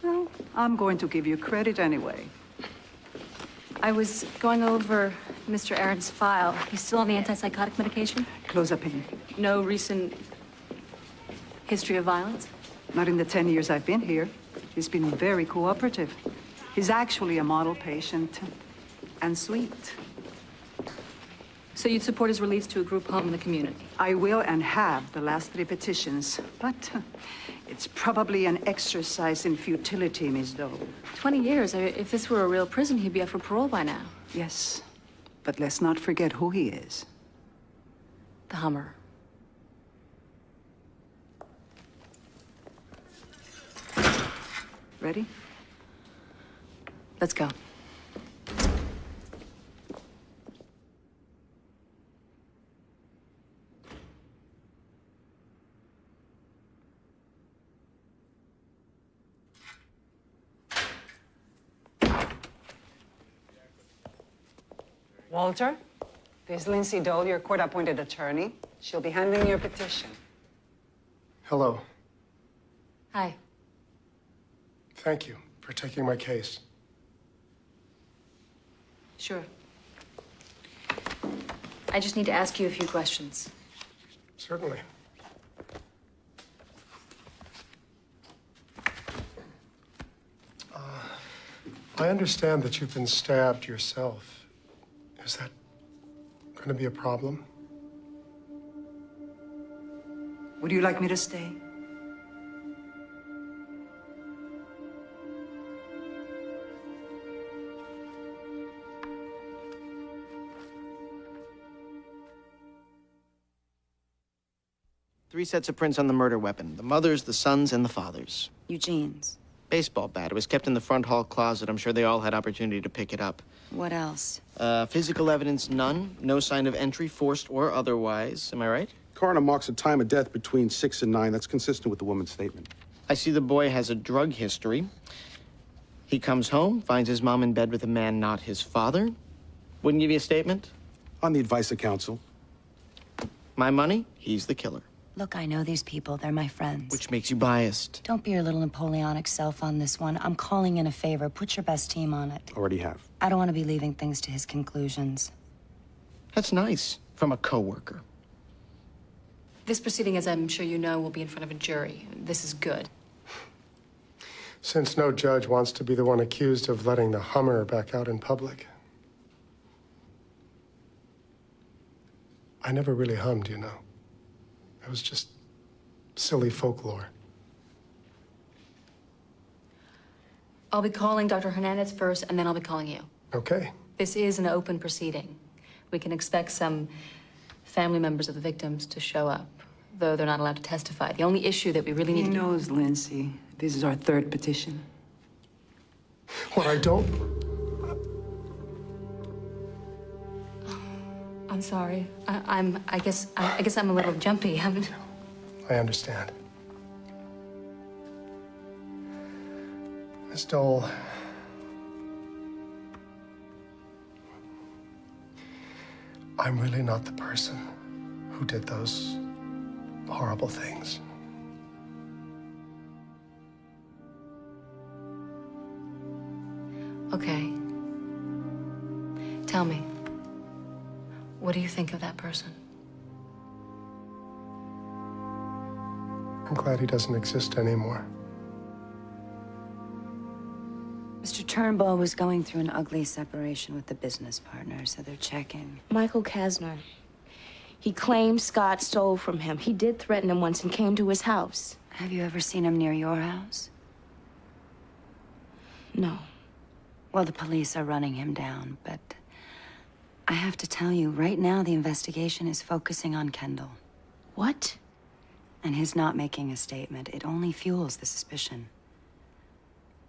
Well, I'm going to give you credit anyway. I was going over Mr. Aaron's file. He's still on the antipsychotic medication? Clozapine. No recent history of violence? Not in the 10 years I've been here. He's been very cooperative. He's actually a model patient and sweet. So you'd support his release to a group home in the community? I will and have the last 3 petitions, but it's probably an exercise in futility, Miss Dole. 20 years. If this were a real prison, he'd be up for parole by now. Yes, but let's not forget who he is. The Hummer. Ready? Let's go. Walter, this is Lindsay Dole, your court-appointed attorney. She'll be handling your petition. Hello. Hi. Thank you for taking my case. Sure. I just need to ask you a few questions. Certainly. I understand that you've been stabbed yourself. Is that going to be a problem? Would you like me to stay? Three sets of prints on the murder weapon. The mother's, the son's, and the father's. Eugene's. Baseball bat. It was kept in the front hall closet. I'm sure they all had opportunity to pick it up. What else? Physical evidence, none. No sign of entry, forced or otherwise. Am I right? Coroner marks a time of death between 6 and 9. That's consistent with the woman's statement. I see the boy has a drug history. He comes home, finds his mom in bed with a man not his father. Wouldn't give you a statement? On the advice of counsel. My money, he's the killer. Look, I know these people. They're my friends. Which makes you biased. Don't be your little Napoleonic self on this one. I'm calling in a favor. Put your best team on it. Already have. I don't want to be leaving things to his conclusions. That's nice. From a coworker. This proceeding, as I'm sure you know, will be in front of a jury. This is good. Since no judge wants to be the one accused of letting the Hummer back out in public. I never really hummed, you know. It was just silly folklore. I'll be calling Dr. Hernandez first, and then I'll be calling you. Okay. This is an open proceeding. We can expect some family members of the victims to show up, though they're not allowed to testify. The only issue that we really need He to... knows, Lindsay. This is our third petition. What I don't... I'm sorry. I guess I'm a little jumpy. I understand. Miss Dole, I'm really not the person who did those horrible things. Okay. Tell me, what do you think of that person? I'm glad he doesn't exist anymore. Mr. Turnbull was going through an ugly separation with the business partner, so they're checking. Michael Kasner. He claimed Scott stole from him. He did threaten him once and came to his house. Have you ever seen him near your house? No. Well, the police are running him down, but I have to tell you, right now the investigation is focusing on Kendall. What? And his not making a statement, it only fuels the suspicion.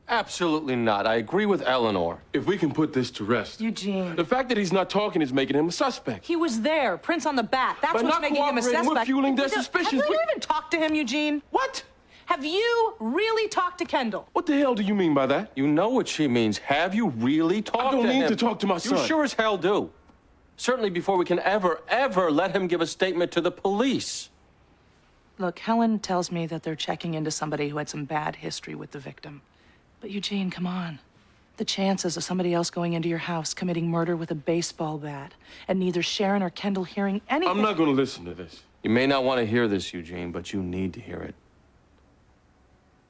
Absolutely not. I agree with Eleanor. If we can put this to rest. Eugene. The fact that he's not talking is making him a suspect. He was there. Prints on the bat. That's By what's not making him a cooperating, suspect. we're fueling their Have suspicions. you even talked to him, Eugene? What? Have you really talked to Kendall? What the hell do you mean by that? You know what she means. Have you really talked to him? I don't need to talk to my son. You sure as hell do. Certainly before we can ever let him give a statement to the police. Look, Helen tells me that they're checking into somebody who had some bad history with the victim. But Eugene, come on. The chances of somebody else going into your house committing murder with a baseball bat and neither Sharon or Kendall hearing anything... I'm not going to listen to this. You may not want to hear this, Eugene, but you need to hear it.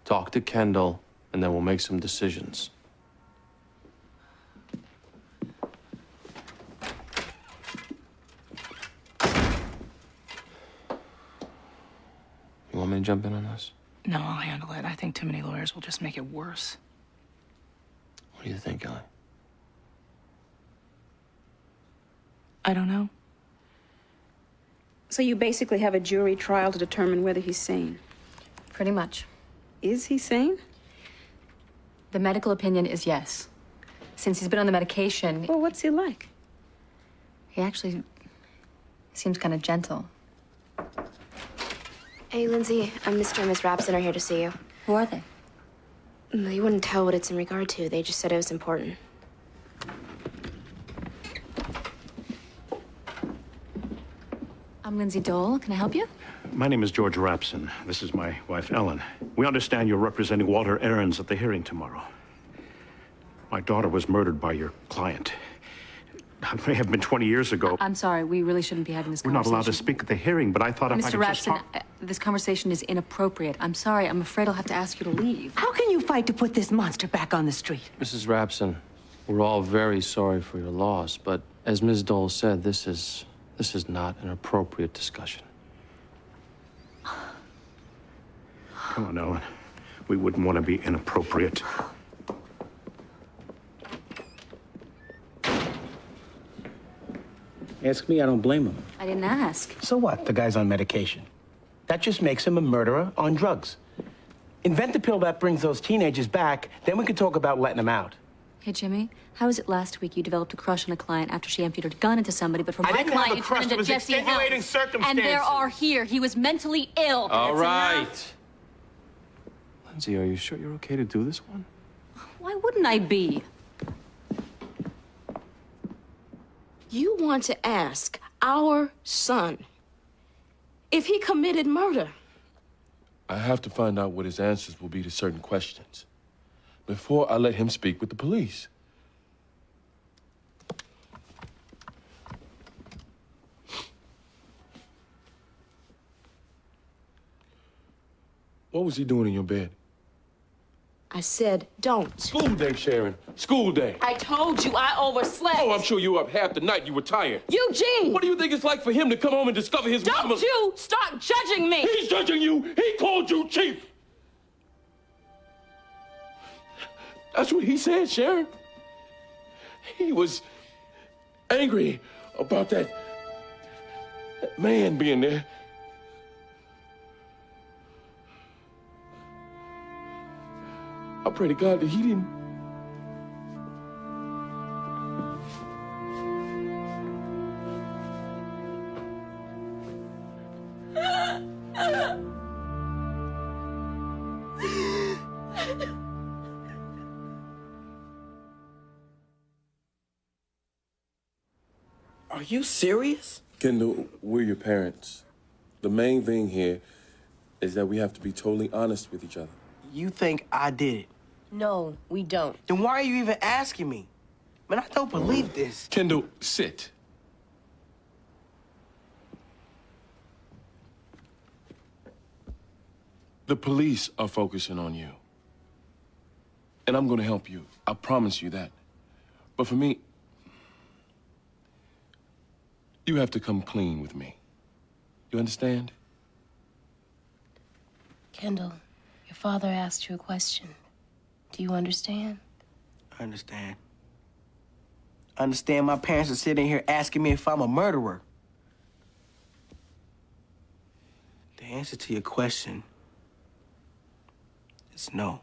Talk to Kendall, and then we'll make some decisions. You want me to jump in on this? No, I'll handle it. I think too many lawyers will just make it worse. What do you think, Ellie? I don't know. So you basically have a jury trial to determine whether he's sane. Pretty much. Is he sane? The medical opinion is yes. Since he's been on the medication... Well, what's he like? He actually seems kind of gentle. Hey, Lindsay, I'm Mr. and Miss Rapson are here to see you. Who are they? They wouldn't tell what it's in regard to. They just said it was important. I'm Lindsay Dole. Can I help you? My name is George Rapson. This is my wife, Ellen. We understand you're representing Walter Ahrens at the hearing tomorrow. My daughter was murdered by your client. It may have been 20 years ago. I'm sorry. We really shouldn't be having this We're conversation. not allowed to speak at the hearing, but I thought if I Mr. could just Rapson, talk... this conversation is inappropriate. I'm sorry. I'm afraid I'll have to ask you to leave. How can you fight to put this monster back on the street? Mrs. Rapson, we're all very sorry for your loss, but as Ms. Dole said, this is not an appropriate discussion. Come on, Ellen. We wouldn't want to be inappropriate. Ask me, I don't blame him. I didn't ask. So what? The guy's on medication. That just makes him a murderer on drugs. Invent the pill that brings those teenagers back, then we can talk about letting them out. Hey, Jimmy, how was it last week you developed a crush on a client after she emptied her gun into somebody, but for I my didn't have client, a you crush. turned It into was Jesse extenuating Helms. circumstances. And there are here. He was mentally ill. All That's right. enough. Lindsay, are you sure you're okay to do this one? Why wouldn't I be? You want to ask our son if he committed murder? I have to find out what his answers will be to certain questions before I let him speak with the police. What was he doing in your bed? I said, don't. School day, Sharon. School day. I told you I overslept. Oh, I'm sure you were up half the night. You were tired. Eugene! What do you think it's like for him to come home and discover his Don't mama? you start judging me! He's judging you. He called you cheap. That's what he said, Sharon. He was angry about that man being there. I pray to God that he didn't. Are you serious? Kendall, we're your parents. The main thing here is that we have to be totally honest with each other. You think I did it? No, we don't. Then why are you even asking me? Man, I don't believe this. Kendall, sit. The police are focusing on you. And I'm gonna help you. I promise you that. But for me, you have to come clean with me. You understand? Kendall, your father asked you a question. Do you understand? I understand. I understand my parents are sitting here asking me if I'm a murderer. The answer to your question is no.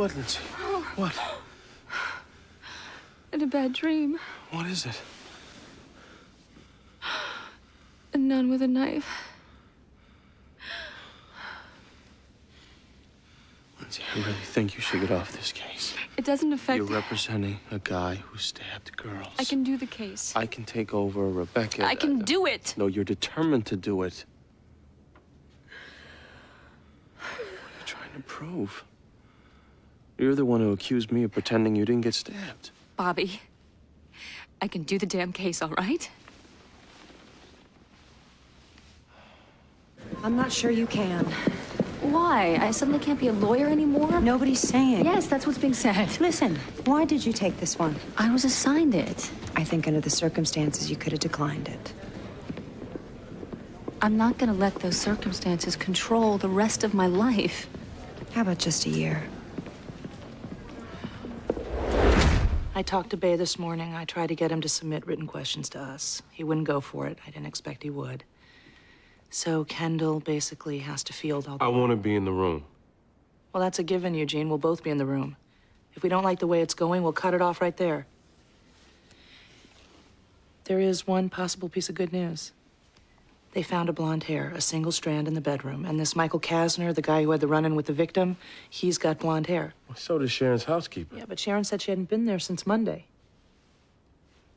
What, Lindsay? What? I had a bad dream. What is it? A nun with a knife. Lindsay, I really think you should get off this case. It doesn't affect... You're representing a guy who stabbed girls. I can do the case. I can take over Rebecca. I can do it. No, you're determined to do it. What are you trying to prove? You're the one who accused me of pretending you didn't get stabbed. Bobby, I can do the damn case, all right? I'm not sure you can. Why? I suddenly can't be a lawyer anymore? Nobody's saying. Yes, that's what's being said. Listen, why did you take this one? I was assigned it. I think under the circumstances, you could have declined it. I'm not gonna let those circumstances control the rest of my life. How about just a year? I talked to Bay this morning. I tried to get him to submit written questions to us. He wouldn't go for it. I didn't expect he would. So Kendall basically has to field all the... I want to be in the room. Well, that's a given, Eugene. We'll both be in the room. If we don't like the way it's going, we'll cut it off right there. there is one possible piece of good news. They found a blonde hair, a single strand in the bedroom. And this Michael Kasner, the guy who had the run-in with the victim, he's got blonde hair. Well, so does Sharon's housekeeper. Yeah, but Sharon said she hadn't been there since Monday.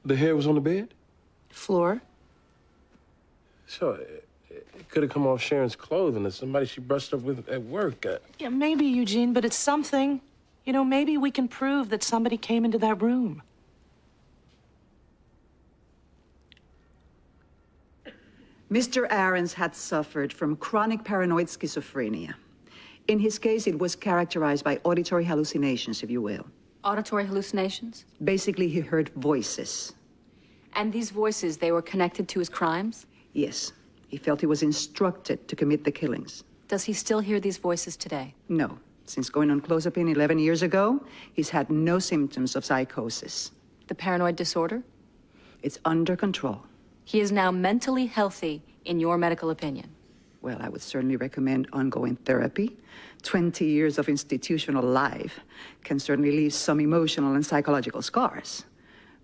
The hair was on the bed? Floor? So it could have come off Sharon's clothing or somebody she brushed up with at work. Yeah, maybe, Eugene, but it's something. You know, maybe we can prove that somebody came into that room. Mr. Ahrens had suffered from chronic paranoid schizophrenia. In his case, it was characterized by auditory hallucinations, if you will. Auditory hallucinations? Basically, he heard voices. And these voices, they were connected to his crimes? Yes. He felt he was instructed to commit the killings. Does he still hear these voices today? No. Since going on close-up in 11 years ago, he's had no symptoms of psychosis. The paranoid disorder? It's under control. He is now mentally healthy, in your medical opinion. Well, I would certainly recommend ongoing therapy. 20 years of institutional life can certainly leave some emotional and psychological scars.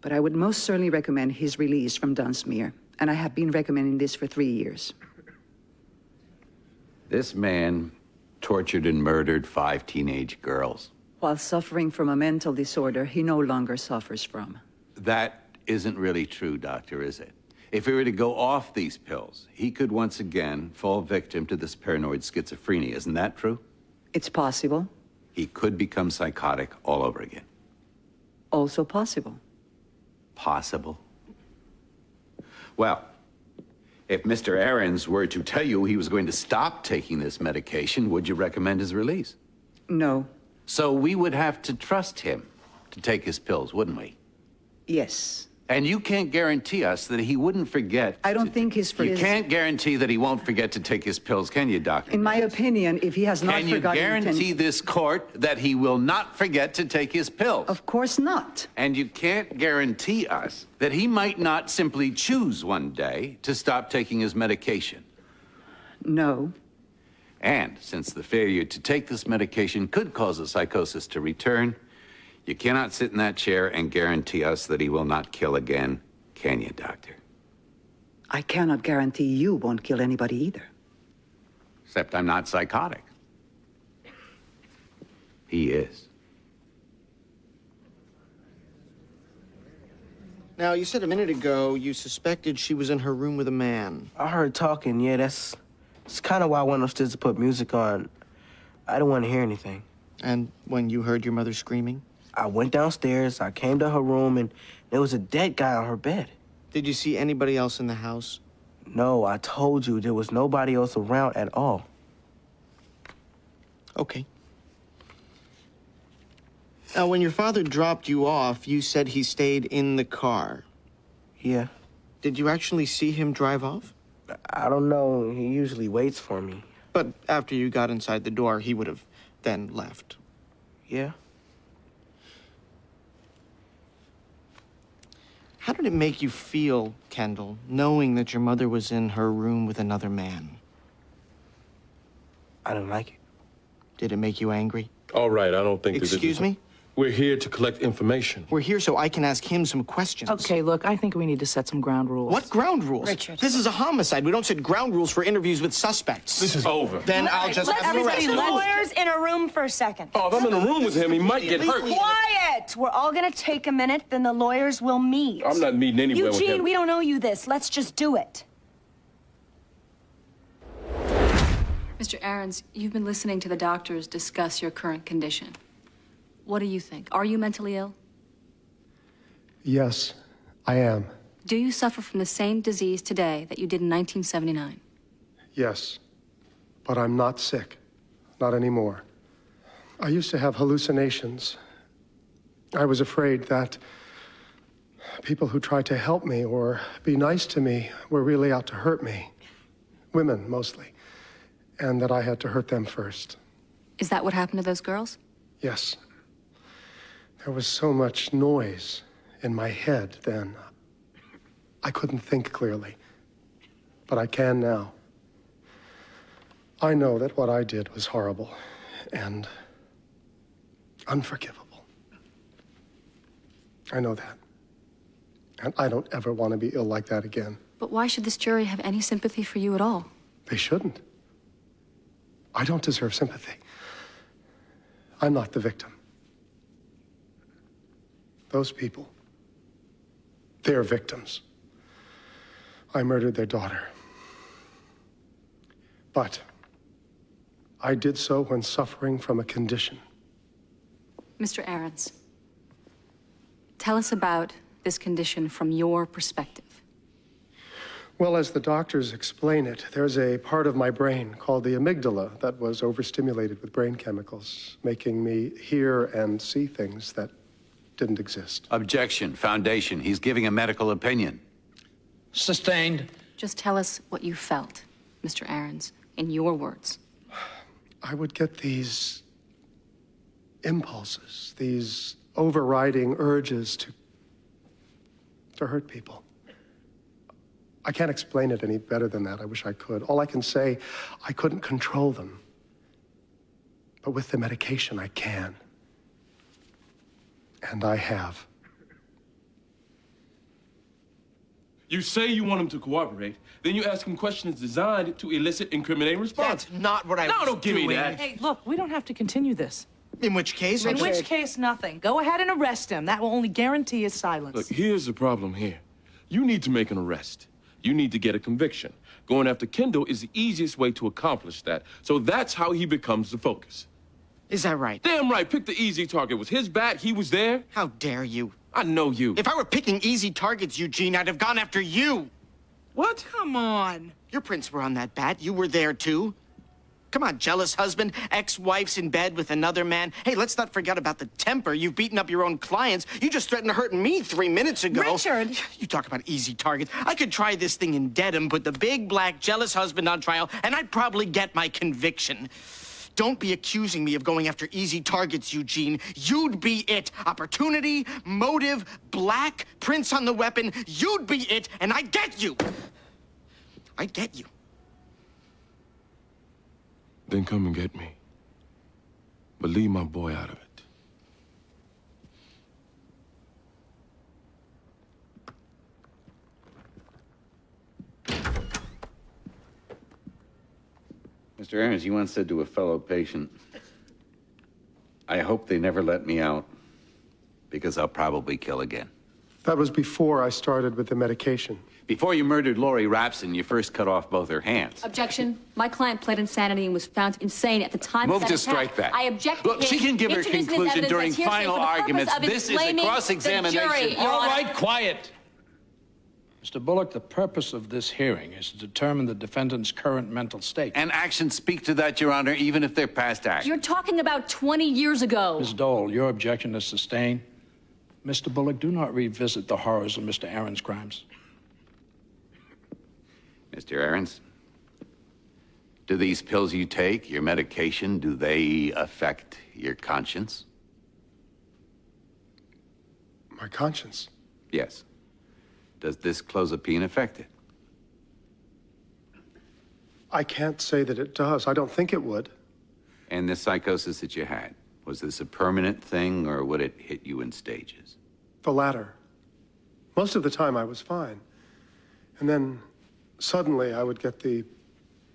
But I would most certainly recommend his release from Dunsmuir. And I have been recommending this for 3 years. This man tortured and murdered 5 teenage girls. While suffering from a mental disorder he no longer suffers from. That isn't really true, Doctor, is it? If he were to go off these pills, he could once again fall victim to this paranoid schizophrenia. Isn't that true? It's possible. He could become psychotic all over again. Also possible. Possible? Well, if Mr. Ahrens were to tell you he was going to stop taking this medication, would you recommend his release? No. So we would have to trust him to take his pills, wouldn't we? Yes. And you can't guarantee us that he wouldn't forget. I don't think his... You can't guarantee that he won't forget to take his pills, can you, Doctor? In my opinion, if he has not Can you forgotten... guarantee this court that he will not forget to take his pills? Of course not. And you can't guarantee us that he might not simply choose one day to stop taking his medication. No. And since the failure to take this medication could cause a psychosis to return, you cannot sit in that chair and guarantee us that he will not kill again, can you, Doctor? I cannot guarantee you won't kill anybody either. Except I'm not psychotic. He is. Now, you said a minute ago you suspected she was in her room with a man. I heard talking, yeah, that's kind of why I went upstairs to put music on. I didn't want to hear anything. And when you heard your mother screaming? I went downstairs, I came to her room, and there was a dead guy on her bed. Did you see anybody else in the house? No, I told you there was nobody else around at all. Okay. Now, when your father dropped you off, you said he stayed in the car. Yeah. Did you actually see him drive off? I don't know. He usually waits for me. But after you got inside the door, he would have then left. Yeah. How did it make you feel, Kendall, knowing that your mother was in her room with another man? I didn't like it. Did it make you angry? All right, I don't think Excuse me? We're here to collect information. We're here so I can ask him some questions. Okay, look, I think we need to set some ground rules. What ground rules? Richard. This is a homicide. We don't set ground rules for interviews with suspects. This is over. Then I'll just have him arrested. Let's put the lawyers in a room for a second. Oh, if I'm in a room with him, he might get hurt. Quiet! We're all gonna take a minute, then the lawyers will meet. I'm not meeting anywhere with Eugene, him. we don't owe you this. Let's just do it. Mr. Ahrens, you've been listening to the doctors discuss your current condition. What do you think? Are you mentally ill? Yes, I am. Do you suffer from the same disease today that you did in 1979? Yes, but I'm not sick. Not anymore. I used to have hallucinations. I was afraid that people who tried to help me or be nice to me were really out to hurt me. Women, mostly. And that I had to hurt them first. Is that what happened to those girls? Yes. There was so much noise in my head then. I couldn't think clearly. But I can now. I know that what I did was horrible and unforgivable. I know that. And I don't ever want to be ill like that again. But why should this jury have any sympathy for you at all? They shouldn't. I don't deserve sympathy. I'm not the victim. Those people, they're victims. I murdered their daughter. But I did so when suffering from a condition. Mr. Ahrens, tell us about this condition from your perspective. Well, as the doctors explain it, there's a part of my brain called the amygdala that was overstimulated with brain chemicals, making me hear and see things that didn't exist. Objection. Foundation. He's giving a medical opinion. Sustained. Just tell us what you felt, Mr. Ahrens, in your words. I would get these impulses, these overriding urges to hurt people. I can't explain it any better than that. I wish I could. All I can say, I couldn't control them. But with the medication, I can. And I have. You say you want him to cooperate, then you ask him questions designed to elicit incriminating response. That's not what I was No, don't give me doing. that. Hey, look, we don't have to continue this. In which case? In which case, nothing. Go ahead and arrest him. That will only guarantee his silence. Look, here's the problem here. You need to make an arrest. You need to get a conviction. Going after Kendall is the easiest way to accomplish that. So that's how he becomes the focus. Is that right? Damn right. Pick the easy target. Was his bat? He was there? How dare you? I know you. If I were picking easy targets, Eugene, I'd have gone after you. What? Come on. Your prints were on that bat. You were there, too. Come on, jealous husband, ex-wife's in bed with another man. Hey, let's not forget about the temper. You've beaten up your own clients. You just threatened to hurt me 3 minutes ago. Richard! You talk about easy targets. I could try this thing in Dedham, put the big, black, jealous husband on trial, and I'd probably get my conviction. Don't be accusing me of going after easy targets, Eugene. You'd be it. Opportunity, motive, black, prints on the weapon. You'd be it, and I'd get you. I'd get you. Then come and get me. But leave my boy out of it. Mr. Ahrens, you once said to a fellow patient, I hope they never let me out, because I'll probably kill again. That was before I started with the medication. Before you murdered Lori Rapson, you first cut off both her hands. Objection. My client pled insanity and was found insane at the time Move of that to attack. strike that. I object Look, to she can give her introducing this conclusion evidence during as hearsay final for the purpose arguments. of This is a inflaming cross-examination. the jury, Your All Honor. right, quiet. Mr. Bullock, the purpose of this hearing is to determine the defendant's current mental state. And actions speak to that, Your Honor, even if they're past acts. You're talking about 20 years ago. Ms. Dole, your objection is sustained. Mr. Bullock, do not revisit the horrors of Mr. Ahrens' crimes. Mr. Ahrens, do these pills you take, your medication, do they affect your conscience? My conscience? Yes. Does this clozapine affect it? I can't say that it does. I don't think it would. And this psychosis that you had, was this a permanent thing, or would it hit you in stages? The latter. Most of the time I was fine. And then suddenly I would get the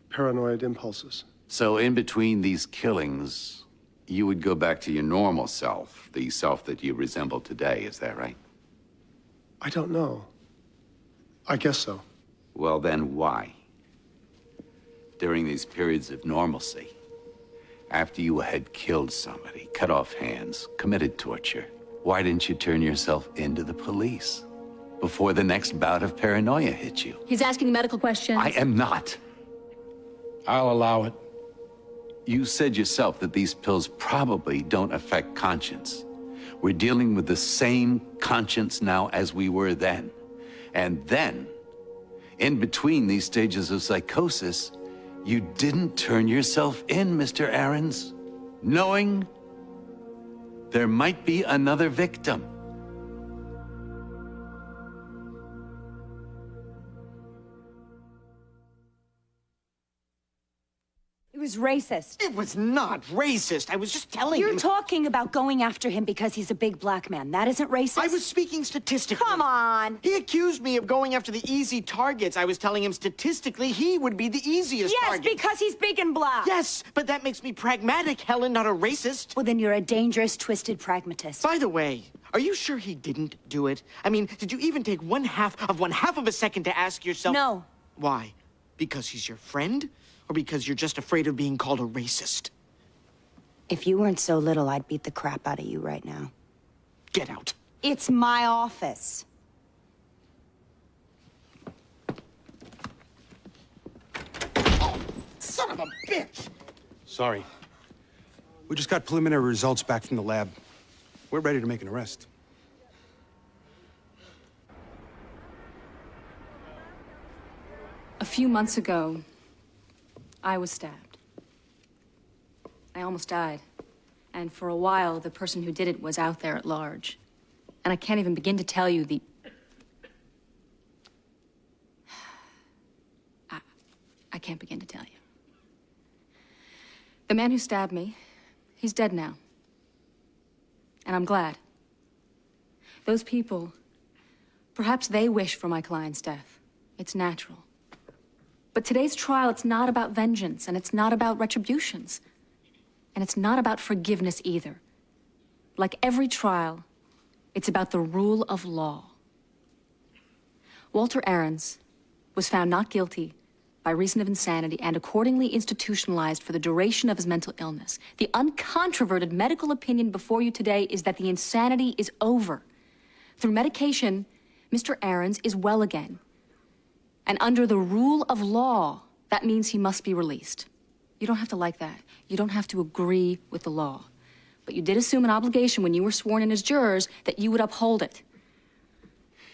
paranoid impulses. So in between these killings, you would go back to your normal self, the self that you resemble today, is that right? I don't know. I guess so. Well, then why? During these periods of normalcy, after you had killed somebody, cut off hands, committed torture, why didn't you turn yourself into the police before the next bout of paranoia hit you? He's asking medical questions. I am not. I'll allow it. You said yourself that these pills probably don't affect conscience. We're dealing with the same conscience now as we were then. And then, in between these stages of psychosis, you didn't turn yourself in, Mr. Ahrens, knowing there might be another victim. It was racist. It was not racist. I was just telling him. You're talking about going after him because he's a big black man. That isn't racist? I was speaking statistically. Come on. He accused me of going after the easy targets. I was telling him statistically he would be the easiest target. Yes, because he's big and black. Yes, but that makes me pragmatic, Helen, not a racist. Well, then you're a dangerous, twisted pragmatist. By the way, are you sure he didn't do it? I mean, did you even take one half of a second to ask yourself... No. Why? Because he's your friend? Or because you're just afraid of being called a racist? If you weren't so little, I'd beat the crap out of you right now. Get out. It's my office. Oh, son of a bitch! Sorry. We just got preliminary results back from the lab. We're ready to make an arrest. A few months ago, I was stabbed. I almost died. And for a while, the person who did it was out there at large. And I can't even begin to tell you the... I can't begin to tell you. The man who stabbed me, he's dead now. And I'm glad. Those people, perhaps they wish for my client's death. It's natural. But today's trial, it's not about vengeance, and it's not about retributions. And it's not about forgiveness either. Like every trial, it's about the rule of law. Walter Ahrens was found not guilty by reason of insanity and accordingly institutionalized for the duration of his mental illness. The uncontroverted medical opinion before you today is that the insanity is over. Through medication, Mr. Ahrens is well again. And under the rule of law, that means he must be released. You don't have to like that. You don't have to agree with the law. But you did assume an obligation when you were sworn in as jurors that you would uphold it.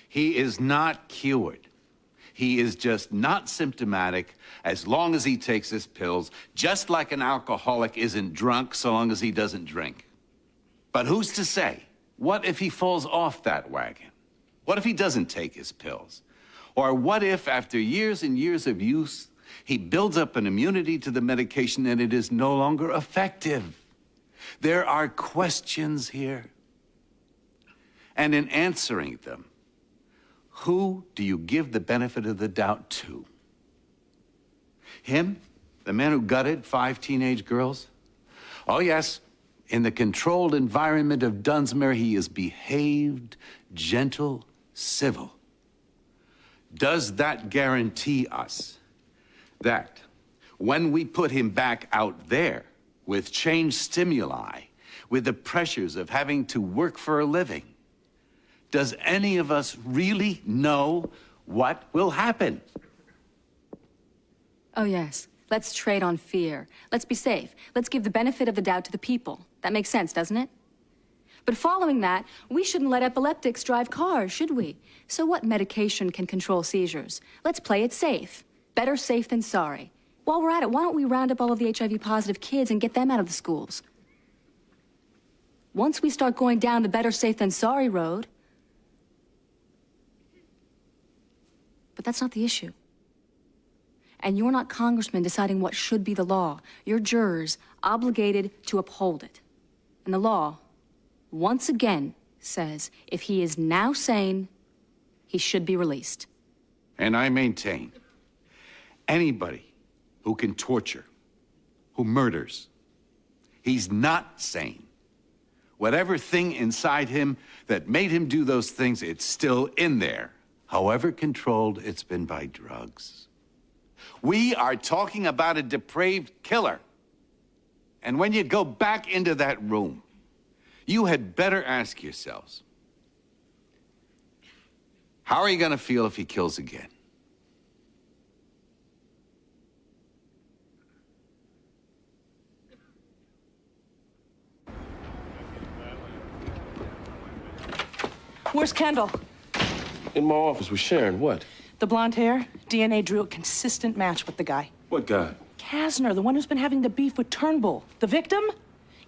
He is not cured. He is just not symptomatic as long as he takes his pills, just like an alcoholic isn't drunk so long as he doesn't drink. But who's to say? What if he falls off that wagon? What if he doesn't take his pills? Or what if, after years and years of use, he builds up an immunity to the medication and it is no longer effective? There are questions here. And in answering them, who do you give the benefit of the doubt to? Him? The man who gutted 5 teenage girls? Oh, yes. In the controlled environment of Dunsmere, he is behaved, gentle, civil. Does that guarantee us that when we put him back out there with changed stimuli, with the pressures of having to work for a living, does any of us really know what will happen? Oh, yes. Let's trade on fear. Let's be safe. Let's give the benefit of the doubt to the people. That makes sense, doesn't it? But following that, we shouldn't let epileptics drive cars, should we? So what medication can control seizures? Let's play it safe. Better safe than sorry. While we're at it, why don't we round up all of the HIV-positive kids and get them out of the schools? Once we start going down the better safe than sorry road... But that's not the issue. And you're not congressmen deciding what should be the law. You're jurors obligated to uphold it. And the law, once again, says if he is now sane, he should be released. And I maintain, anybody who can torture, who murders, he's not sane. Whatever thing inside him that made him do those things, it's still in there. However controlled it's been by drugs. We are talking about a depraved killer. And when you go back into that room, you had better ask yourselves, how are you going to feel if he kills again? Where's Kendall? In my office with Sharon. What? The blonde hair? DNA drew a consistent match with the guy. What guy? Kasner, the one who's been having the beef with Turnbull. The victim?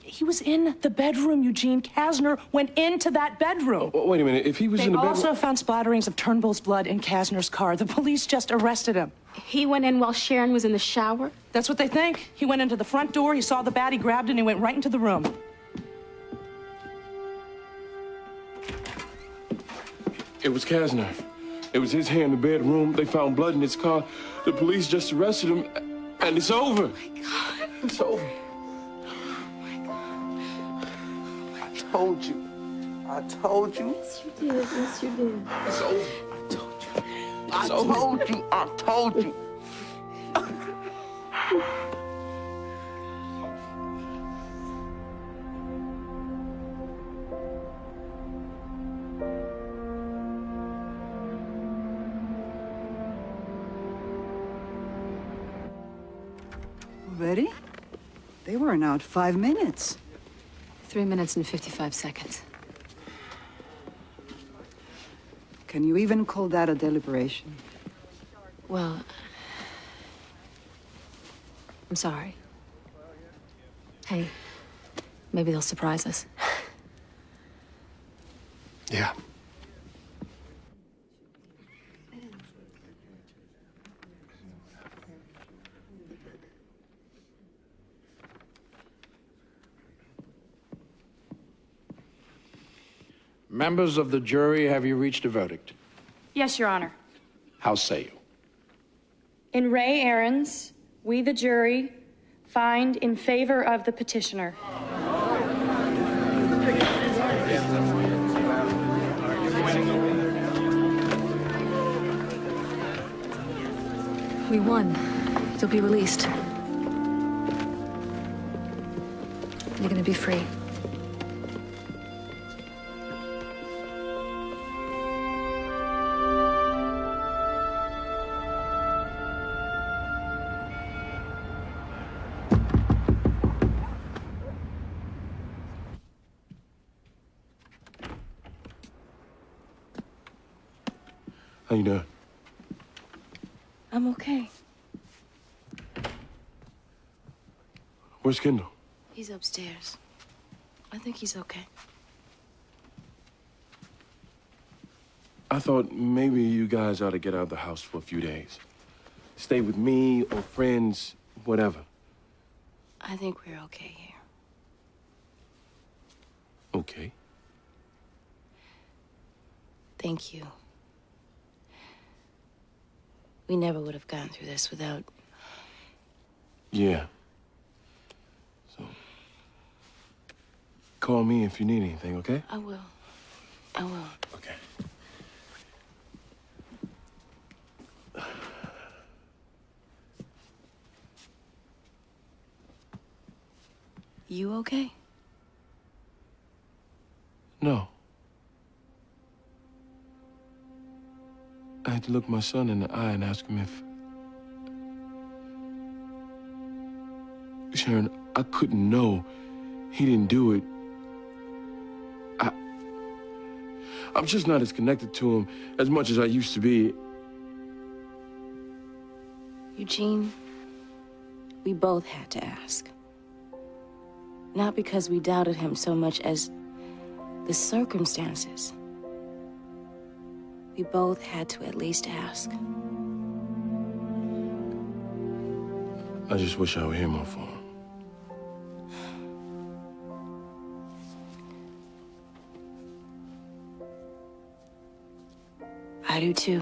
He was in the bedroom, Eugene. Kasner went into that bedroom. Wait a minute. If he was in the bedroom... They also found splatterings of Turnbull's blood in Kasner's car. The police just arrested him. He went in while Sharon was in the shower? That's what they think. He went into the front door, he saw the bat, he grabbed it, and he went right into the room. It was Kasner. It was his hair in the bedroom. They found blood in his car. The police just arrested him, and it's over. Oh my God. It's over. I told you. I told you. Yes, you did. Yes, you did. It's over. I told you. I told you. Ready? They weren't out 5 minutes. 3 minutes and 55 seconds. Can you even call that a deliberation? Well, I'm sorry. Hey, maybe they'll surprise us. Yeah. Members of the jury, have you reached a verdict? Yes, Your Honor. How say you? In Ray Aarons, we, the jury, find in favor of the petitioner. We won. You'll be released. You're gonna be free. How you doing? I'm okay. Where's Kendall? He's upstairs. I think he's okay. I thought maybe you guys ought to get out of the house for a few days. Stay with me or friends, whatever. I think we're okay here. Okay. Thank you. We never would have gotten through this without... Yeah. So, call me if you need anything, okay? I will. I will. Okay. You okay? No. I had to look my son in the eye and ask him if... Sharon, I couldn't know he didn't do it. I'm just not as connected to him as much as I used to be. Eugene, we both had to ask. Not because we doubted him so much as the circumstances. We both had to at least ask. I just wish I were here more for him. I do too.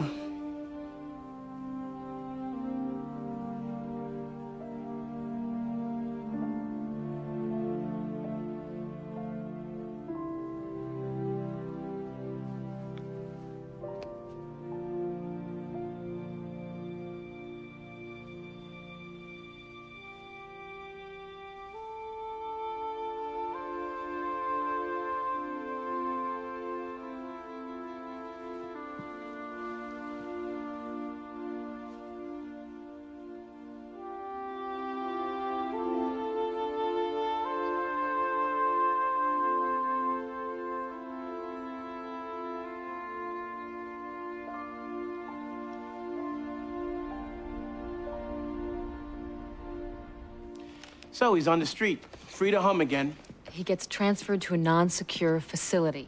So he's on the street, free to hum again. He gets transferred to a non-secure facility.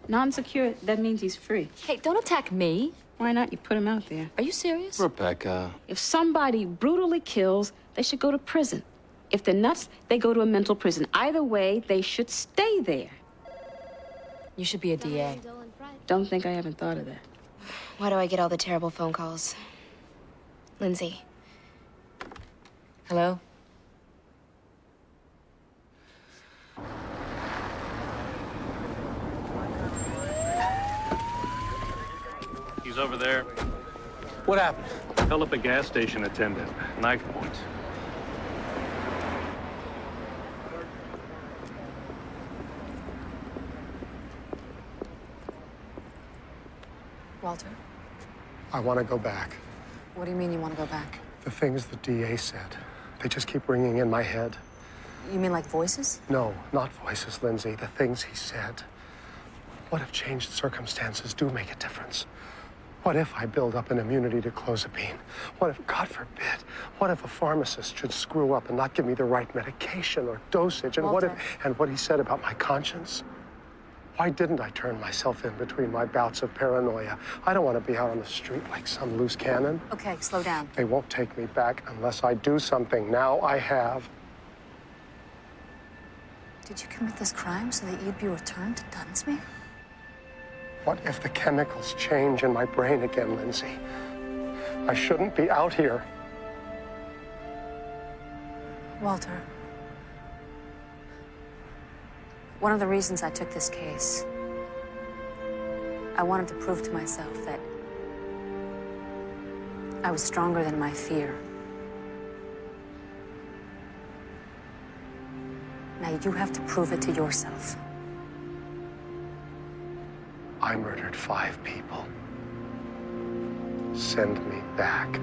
Non-secure, that means he's free. Hey, don't attack me. Why not? You put him out there. Are you serious? Rebecca. If somebody brutally kills, they should go to prison. If they're nuts, they go to a mental prison. Either way, they should stay there. You should be a DA. Don't think I haven't thought of that. Why do I get all the terrible phone calls? Lindsay. Hello? He's over there. What happened? Held up a gas station attendant. Knife points. Walter, I want to go back. what do you mean you want to go back? The things the DA said, they just keep ringing in my head. You mean like voices? No, not voices, Lindsay. The things he said. What if changed circumstances do make a difference? What if I build up an immunity to clozapine? What if, God forbid, what if a pharmacist should screw up and not give me the right medication or dosage? And Walter. what he said about my conscience? Why didn't I turn myself in between my bouts of paranoia? I don't want to be out on the street like some loose cannon. Okay, slow down. They won't take me back unless I do something. Now I have. Did you commit this crime so that you'd be returned to Dunsmere? What if the chemicals change in my brain again, Lindsay? I shouldn't be out here. Walter, one of the reasons I took this case, I wanted to prove to myself that I was stronger than my fear. Now you have to prove it to yourself. I murdered 5 people. Send me back.